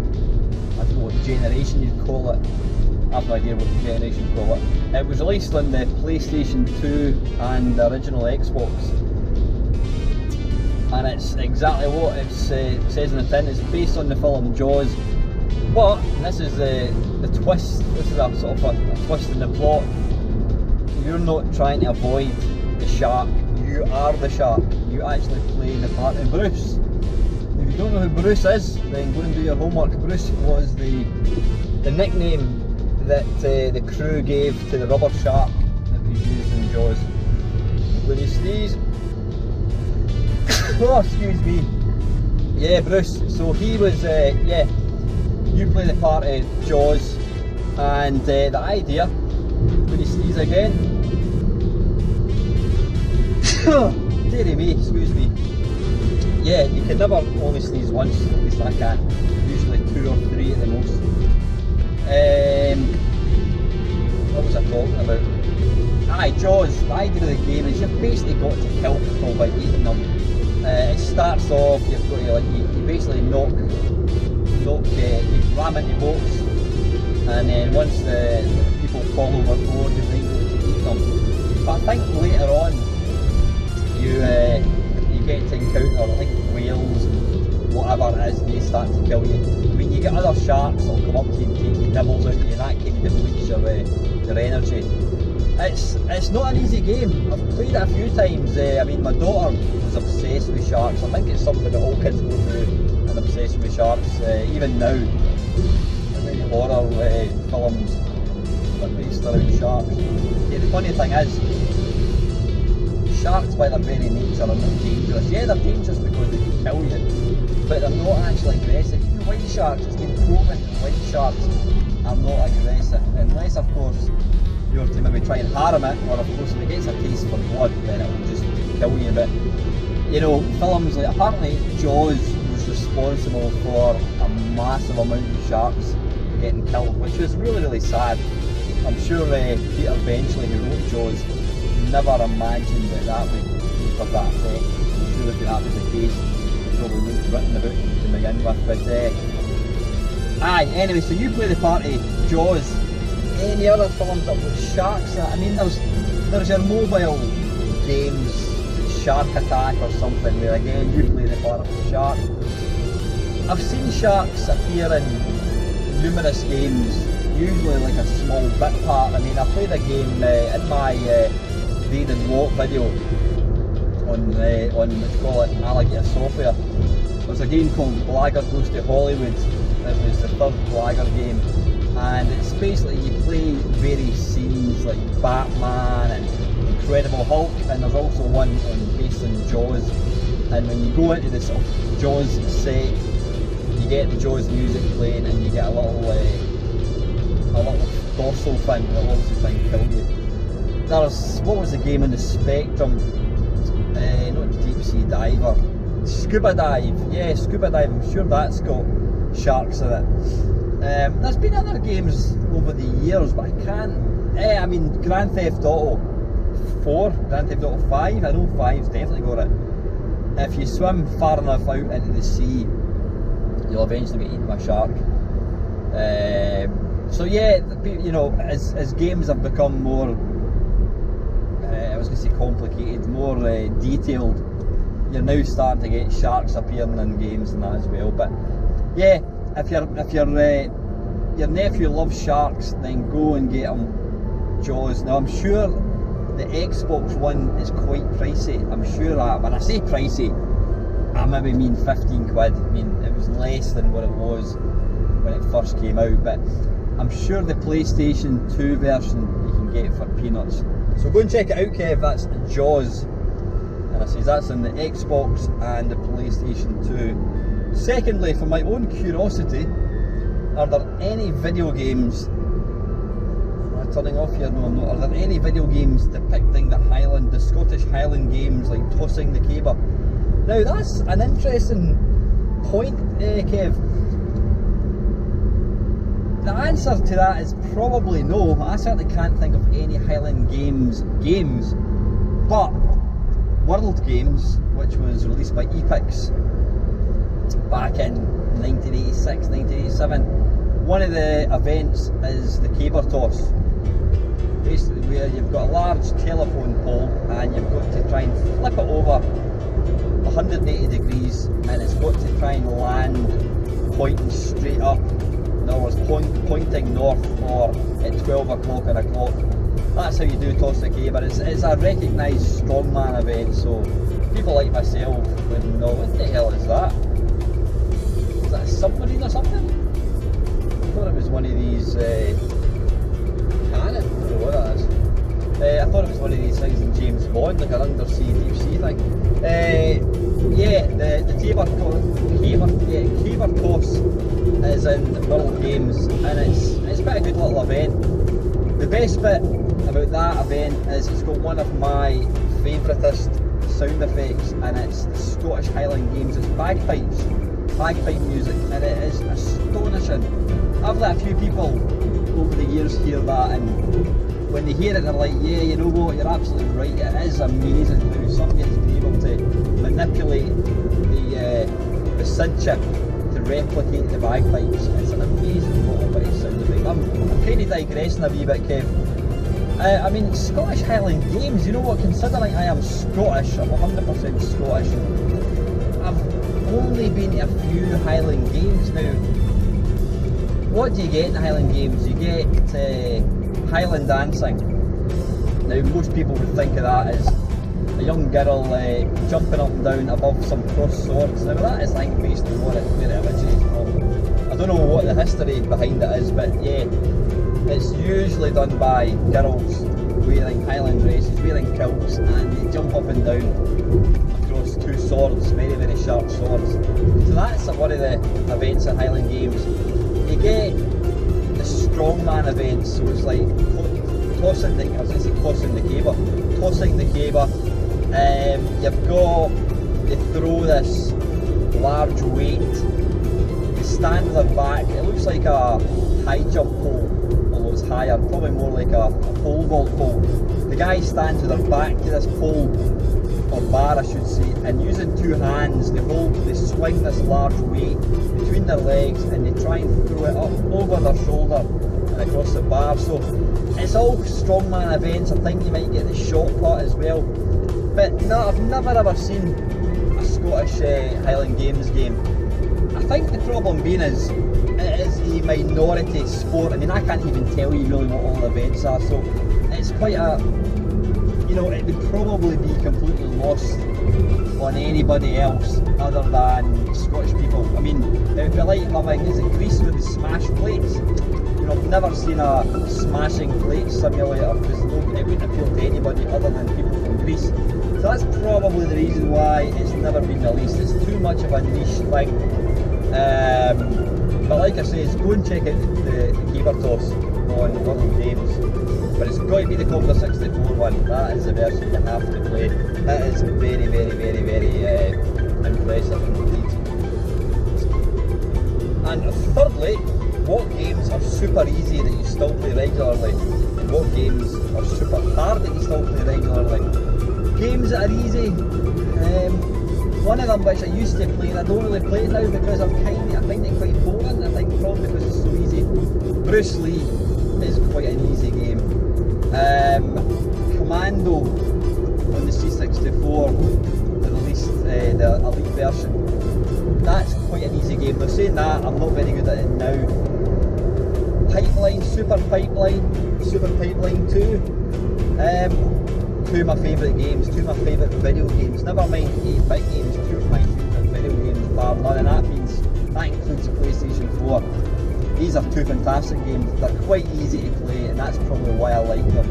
[SPEAKER 1] I don't know what generation you'd call it. I have no idea what generation you call it. It was released on the PlayStation 2 and the original Xbox. And it's exactly what it says in the tin. It's based on the film Jaws. But this is the twist. This is a sort of a twist in the plot. You're not trying to avoid the shark. You are the shark. You actually play the part of Bruce. If you don't know who Bruce is, then go and do your homework. Bruce was the nickname that the crew gave to the rubber shark that was used in Jaws. When you sneeze. Oh, excuse me. Yeah, Bruce. So he was, yeah, you play the part of Jaws, and the idea, when you sneeze again, dearie me, excuse me. Yeah, you can never only sneeze once, at least I can. Usually 2 or 3 at the most. What was I talking about? Aye, Jaws. The idea of the game is you've basically got to kill people by eating them. It starts off, you've got to you basically you ram into boats, and then once the people fall overboard, you think to eat them. But I think later on, you get to encounter, I think, whales, whatever it is, and they start to kill you. I mean, you get other sharks that'll come up to you and take your nibbles out of you, and that kind of depletes your energy. It's not an easy game. I've played it a few times. I mean, my daughter was obsessed with sharks. I think it's something that all kids go through, an obsession with sharks. Even now, many horror films are based around sharks. Yeah, the funny thing is, sharks by their very nature are not dangerous. Yeah, they're dangerous because they can kill you, but they're not actually aggressive. Even white sharks, it's been proven that white sharks are not aggressive, unless of course you were to maybe try and harm it, or of course if it gets a taste for blood, then it will just kill you. But you know, films like, apparently Jaws was responsible for a massive amount of sharks getting killed, which was really, really sad. I'm sure Peter Benchley, who wrote Jaws, never imagined that would be of that effect. I'm sure if that was the case, he probably wouldn't have written about it to begin with. But anyway, so you play the party, Jaws. Any other films up with sharks? I mean, there's your mobile games, Shark Attack or something, where again you play the part of the shark. I've seen sharks appear in numerous games, usually like a small bit part. I mean, I played a game in my Read and Walk video on let's call it Alligator Software. There's a game called Blagger Goes to Hollywood. It was the third Blagger game, and it's basically you play various scenes like Batman and Incredible Hulk, and there's also one based on Jaws. And when you go into the sort of Jaws set, you get the Jaws music playing, and you get a little dorsal fin that will obviously try and kill you. There's, what was the game in the Spectrum? Not Deep Sea Diver, Scuba Dive. Yeah, Scuba Dive. I'm sure that's got sharks in it. There's been other games over the years, but I can't. I mean, Grand Theft Auto 4, Grand Theft Auto 5. I know 5's definitely got it. If you swim far enough out into the sea, you'll eventually get eaten by a shark. So yeah, you know, as games have become more, I was going to say complicated, more detailed, you're now starting to get sharks appearing in games and that as well. But yeah, if your nephew loves sharks, then go and get him Jaws. Now I'm sure the Xbox One is quite pricey. I'm sure that, when I say pricey, I maybe mean 15 quid. I mean, it was less than what it was when it first came out, but I'm sure the PlayStation 2 version you can get for peanuts. So go and check it out, Kev. That's Jaws, and I says that's on the Xbox and the PlayStation 2. Secondly, for my own curiosity, are there any video games, am I turning off here? No, I'm not. Are there any video games depicting the Scottish Highland games, like tossing the caber? Now that's an interesting point, Kev. The answer to that is probably no. I certainly can't think of any Highland games, but World Games, which was released by Epix back in 1986, 1987, one of the events is the caber toss. Basically where you've got a large telephone pole and you've got to try and flip it over 180 degrees, and it's got to try and land pointing straight up. In other words, pointing north or at 12 o'clock on a clock. That's how you do toss the caber. It's a recognised strongman event, so people like myself would know, what the hell is that? Is that a submarine or something? I thought it was one of these cannons. I don't know what that is. I thought it was one of these things in James Bond, like an undersea, deep sea thing. Yeah, the caber toss is in World Games, and it's quite a good little event. The best bit about that event is it's got one of my favouriteest sound effects, and it's the Scottish Highland Games. It's bagpipe music, and it is astonishing. I've let a few people over the years hear that, and when they hear it they're like, yeah, you know what, you're absolutely right, it is amazing how somebody's been able to manipulate the SID chip to replicate the bagpipes. It's an amazing little bit of sound effect. I'm kind of digressing a wee bit, Kev. I mean, Scottish Highland Games, you know what, considering I am Scottish, I'm 100% Scottish, I've only been to a few Highland Games now. What do you get in the Highland Games? You get Highland dancing. Now most people would think of that as a young girl jumping up and down above some crossed swords. Now that is, I think, based on where it originates from. I don't know what the history behind it is, but yeah, it's usually done by girls wearing Highland dresses, wearing kilts, and they jump up and down across two swords, very, very sharp swords. So that's one of the events at Highland Games. You get the strongman events, so it's like tossing the caber. You've got, they throw this large weight. They stand with their back. It looks like a high jump pole, although it's higher, probably more like a pole vault pole. The guys stand with their back to this pole, or bar I should say, and using two hands they swing this large weight between their legs and they try and throw it up over their shoulder and across the bar. So it's all strongman events. I think you might get the shot put as well, but no, I've never ever seen a Scottish Highland Games game. I think the problem being is it is a minority sport. I mean, I can't even tell you really what all the events are, so it's quite a, you know, it would probably be completely lost on anybody else other than Scottish people. I mean, it would be like having, is it Greece with the smash plates? You know, I've never seen a smashing plate simulator because it wouldn't appeal to anybody other than people from Greece. So that's probably the reason why it's never been released. It's too much of a niche thing. But like I say, go and check out the keyboard toss on World Games. But it's got to be the Commodore 64 one. That is the version you have to play. That is very, very, very, very impressive indeed. And thirdly, what games are super easy that you still play regularly? And what games are super hard that you still play regularly? Games that are easy. One of them which I used to play and I don't really play it now because I find it quite boring. I think probably because it's so easy. Bruce Lee is quite an easy game. Commando on the C64, they released the Elite version. That's quite an easy game. They're saying that, I'm not very good at it now. Pipeline, Super Pipeline 2. Two of my favourite games, two of my favourite video games. Never mind 8-bit games, two of my favourite video games bar none, and that includes PlayStation 4. These are two fantastic games. They're quite easy to play, and that's probably why I like them.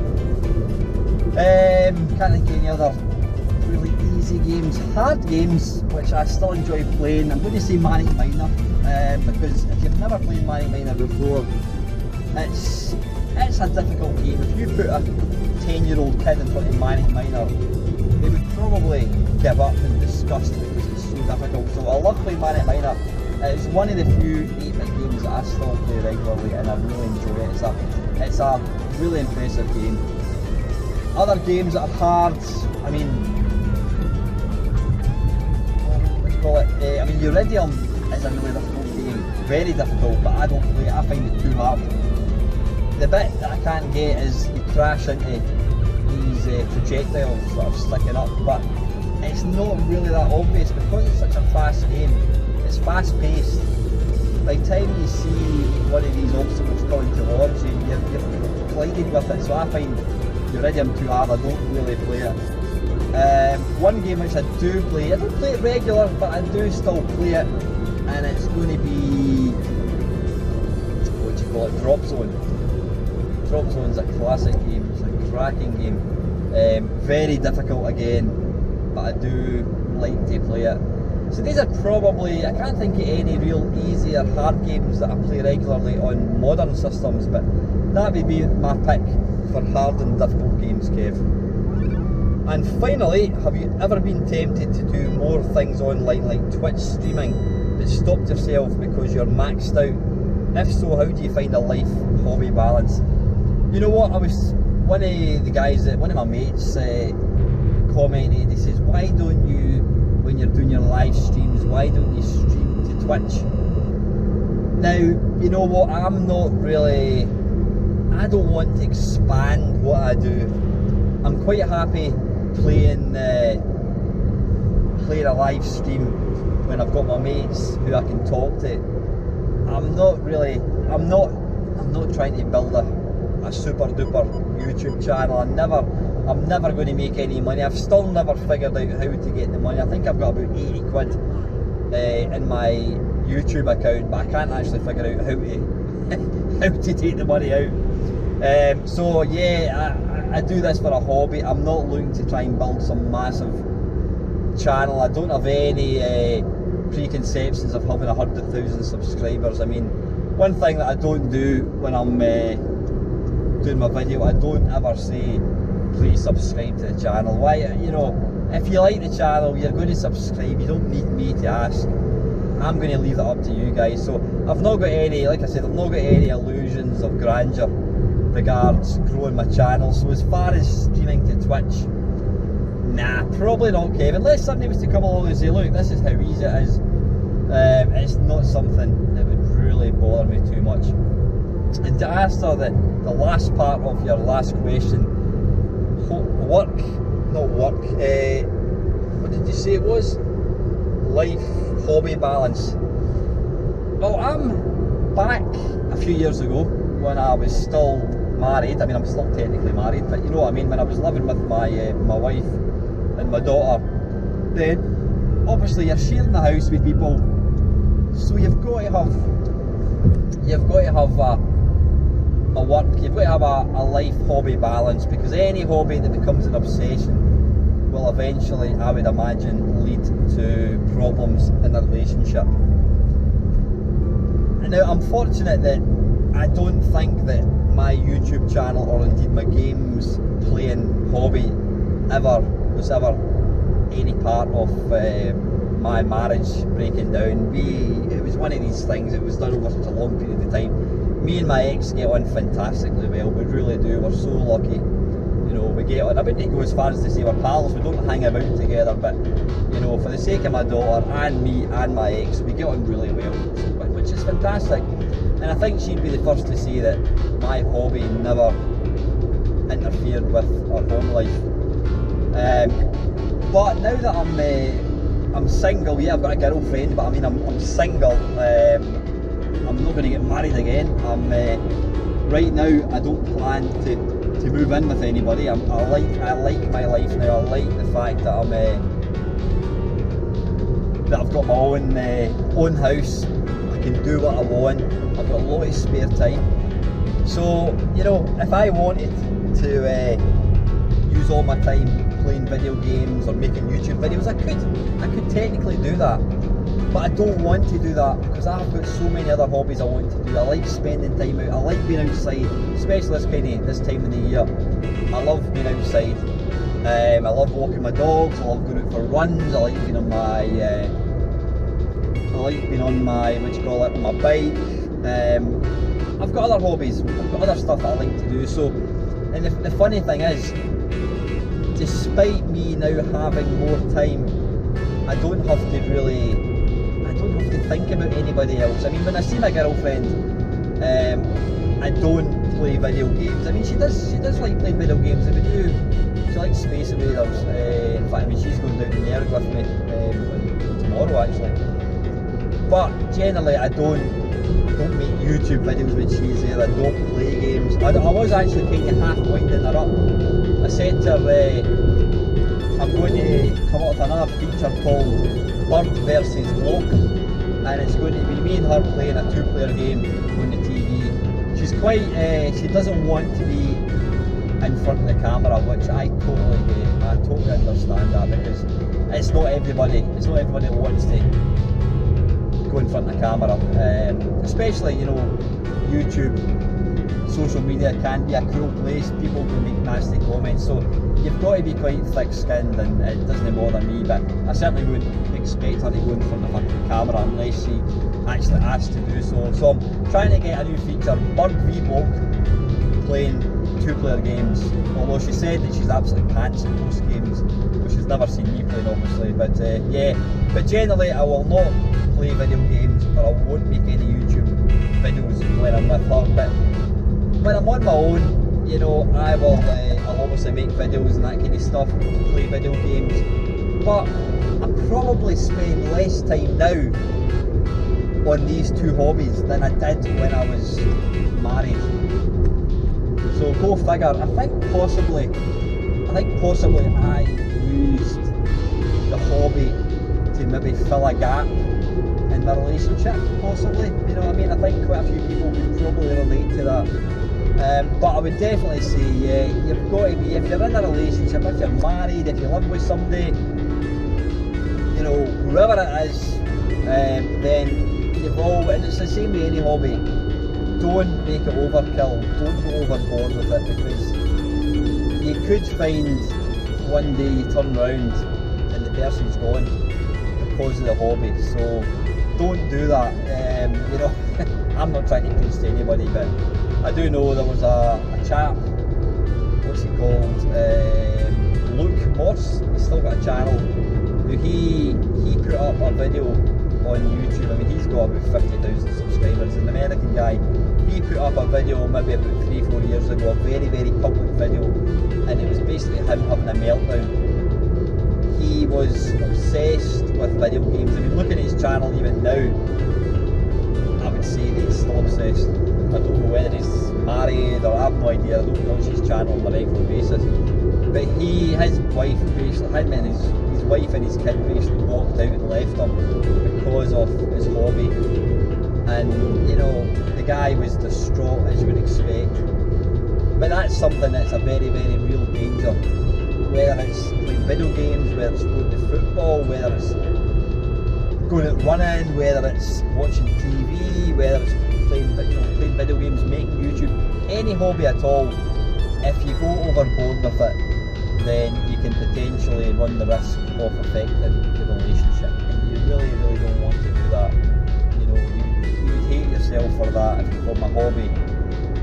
[SPEAKER 1] Can't think of any other really easy games. Hard games, which I still enjoy playing. I'm going to say Manic Miner, because if you've never played Manic Miner before, it's a difficult game. If you put a 10-year-old kid in front of Manic Miner, they would probably give up in disgust because it's so difficult. So I love playing Manic Miner. It's one of the few 8-bit games that I still play regularly and I really enjoy it. It's a really impressive game. Other games that are hard, I mean, what do you call it? I mean, Uridium is a really difficult game, very difficult, but I don't play it, I find it too hard. The bit that I can't get is you crash into these projectiles that are sticking up, but it's not really that obvious because it's such a fast game. It's fast paced. By the time you see one of these obstacles coming towards you, you're colliding with it, so I find Uridium too hard, I don't really play it. One game which I do play, I don't play it regular, but I do still play it, and it's going to be, what do you call it, Drop Zone. Drop Zone's a classic game, it's a cracking game. Very difficult again, but I do like to play it. So these are probably, I can't think of any real easy or hard games that I play regularly on modern systems, but that would be my pick for hard and difficult games, Kev. And finally, have you ever been tempted to do more things online like Twitch streaming, but stopped yourself because you're maxed out? If so, how do you find a life-hobby balance? You know what, one of my mates commented, he says, why don't you, when you're doing your live streams, why don't you stream to Twitch? Now, you know what, I don't want to expand what I do. I'm quite happy playing a live stream when I've got my mates who I can talk to. I'm not trying to build a super duper YouTube channel. I'm never going to make any money. I've still never figured out how to get the money. I think I've got about 80 quid in my YouTube account, but I can't actually figure out how to take the money out. So yeah, I do this for a hobby. I'm not looking to try and build some massive channel. I don't have any preconceptions of having 100,000 subscribers. I mean, one thing that I don't do when I'm doing my video, I don't ever say please subscribe to the channel. Why? You know, if you like the channel, you're going to subscribe. You don't need me to ask. I'm going to leave that up to you guys. So I've not got any, like I said, I've not got any illusions of grandeur regards growing my channel. So as far as streaming to Twitch, nah, probably not, Kevin. Unless somebody was to come along and say, look, this is how easy it is. It's not something that would really bother me too much. And to answer the last part of your last question, what did you say it was? Life, hobby balance. Well, I'm back a few years ago when I was still married. I mean, I'm still technically married, but you know what I mean, when I was living with my wife and my daughter, then obviously you're sharing the house with people, so you've got to have a work, you've got to have a life hobby balance, because any hobby that becomes an obsession will eventually, I would imagine, lead to problems in a relationship. And now I'm fortunate that I don't think that my YouTube channel, or indeed my games playing hobby, was ever any part of my marriage breaking down. It was one of these things, it was done over such a long period of time. Me and my ex get on fantastically well, we really do, we're so lucky. You know, we get on, I wouldn't go as far as to say we're pals, we don't hang about together, but you know, for the sake of my daughter and me and my ex, we get on really well, which is fantastic. And I think she'd be the first to say that my hobby never interfered with our home life. But now that I'm single, yeah, I've got a girlfriend, but I mean I'm single. I'm not going to get married again. Right now I don't plan to move in with anybody. I like my life now. I like the fact that that I've got my own house. I can do what I want. I've got a lot of spare time. So you know, if I wanted to use all my time playing video games or making YouTube videos, I could technically do that. But I don't want to do that because I've got so many other hobbies I want to do. I like spending time out. I like being outside, especially this time of the year. I love being outside. I love walking my dogs. I love going out for runs. I like being on my my bike. I've got other hobbies. I've got other stuff that I like to do. So, and the funny thing is, despite me now having more time, I don't have to think about anybody else. I mean, when I see my girlfriend, I don't play video games. I mean, she does like playing video games, and we do. She likes Space Invaders. In fact, I mean, she's going down to Nerg with me tomorrow actually. But generally, I don't make YouTube videos when she's there. I don't play games. I was actually kind of half winding her up. I said to her, I'm going to come up with another feature called Bird versus Bloke, and it's going to be me and her playing a two-player game on the TV. She's quite, she doesn't want to be in front of the camera, which I totally get. I totally understand that, because it's not everybody that wants to go in front of the camera, especially, you know, YouTube, social media can be a cruel place. People can make nasty comments, so you've got to be quite thick-skinned, and it doesn't bother me, but I certainly wouldn't expect her to go in front of a camera unless she actually asked to do so. So I'm trying to get a new feature, Bird v Bloke, playing two-player games, although she said that she's absolutely pants in most games, which she's never seen me playing obviously, but yeah, but generally I will not play video games, or I won't make any YouTube videos when I'm with her. But when I'm on my own, you know, I'll obviously make videos and that kind of stuff, play video games, but I probably spend less time now on these two hobbies than I did when I was married. So go figure. I think possibly I used the hobby to maybe fill a gap in my relationship, possibly. You know what I mean? I think quite a few people would probably relate to that. But I would definitely say, yeah, you've got to be, if you're in a relationship, if you're married, if you live with somebody, you know, whoever it is, then you've all, and it's the same with any hobby, don't make it overkill, don't go overboard with it, because you could find one day you turn round and the person's gone because of the hobby. So don't do that. You know, I'm not trying to preach to anybody, but I do know there was a chap, what's he called, Luke Moss, he's still got a channel, who he put up a video on YouTube. I mean, he's got about 50,000 subscribers, an American guy. He put up a video maybe about 3-4 years ago, a very, very public video, and it was basically him having a meltdown. He was obsessed with video games. I mean, looking at his channel even now, I would say that he's still obsessed. I don't know whether he's married or I have no idea. I don't watch his channel on a regular basis. But his wife basically, his wife and his kid basically walked out and left him because of his hobby. And you know, the guy was distraught, as you would expect. But that's something that's a very, very real danger. Whether it's playing video games, whether it's going to football, whether it's going out running, whether it's watching TV, whether it's playing video games, making YouTube, any hobby at all, if you go overboard with it, then you can potentially run the risk of affecting the relationship. And you really, really don't want to do that. You know, you would hate yourself for that if you thought my hobby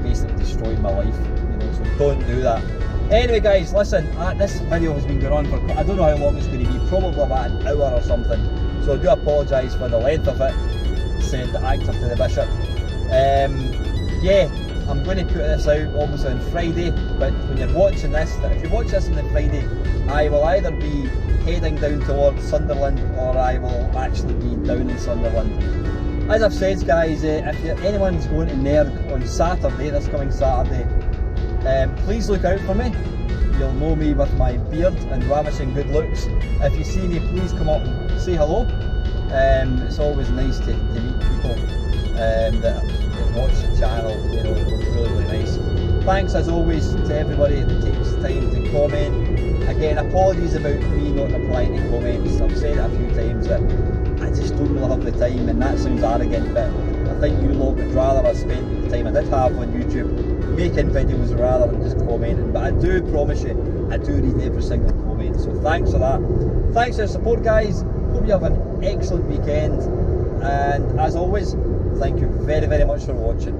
[SPEAKER 1] basically destroyed my life. You know, so don't do that. Anyway guys, listen, this video has been going on for, I don't know how long it's going to be, probably about an hour or something. So I do apologise for the length of it, said the actor to the bishop. Yeah, I'm going to put this out obviously on Friday, but when you're watching this, if you watch this on the Friday, I will either be heading down towards Sunderland or I will actually be down in Sunderland. As I've said guys, if anyone's going to Nerg on Saturday, this coming Saturday, please look out for me. You'll know me with my beard and ravishing good looks. If you see me, please come up and say hello. It's always nice to meet people that watch the channel. You know, it's really, really nice. Thanks as always to everybody that takes time to comment. Again, apologies about me not replying to comments. I've said it a few times that I just don't really have the time, and that sounds arrogant, but I think you lot would rather I spent the time I did have on YouTube making videos rather than just commenting. But I do promise you, I do read every single comment, so thanks for that. Thanks for your support guys. Hope you have an excellent weekend, and as always, thank you very, very much for watching.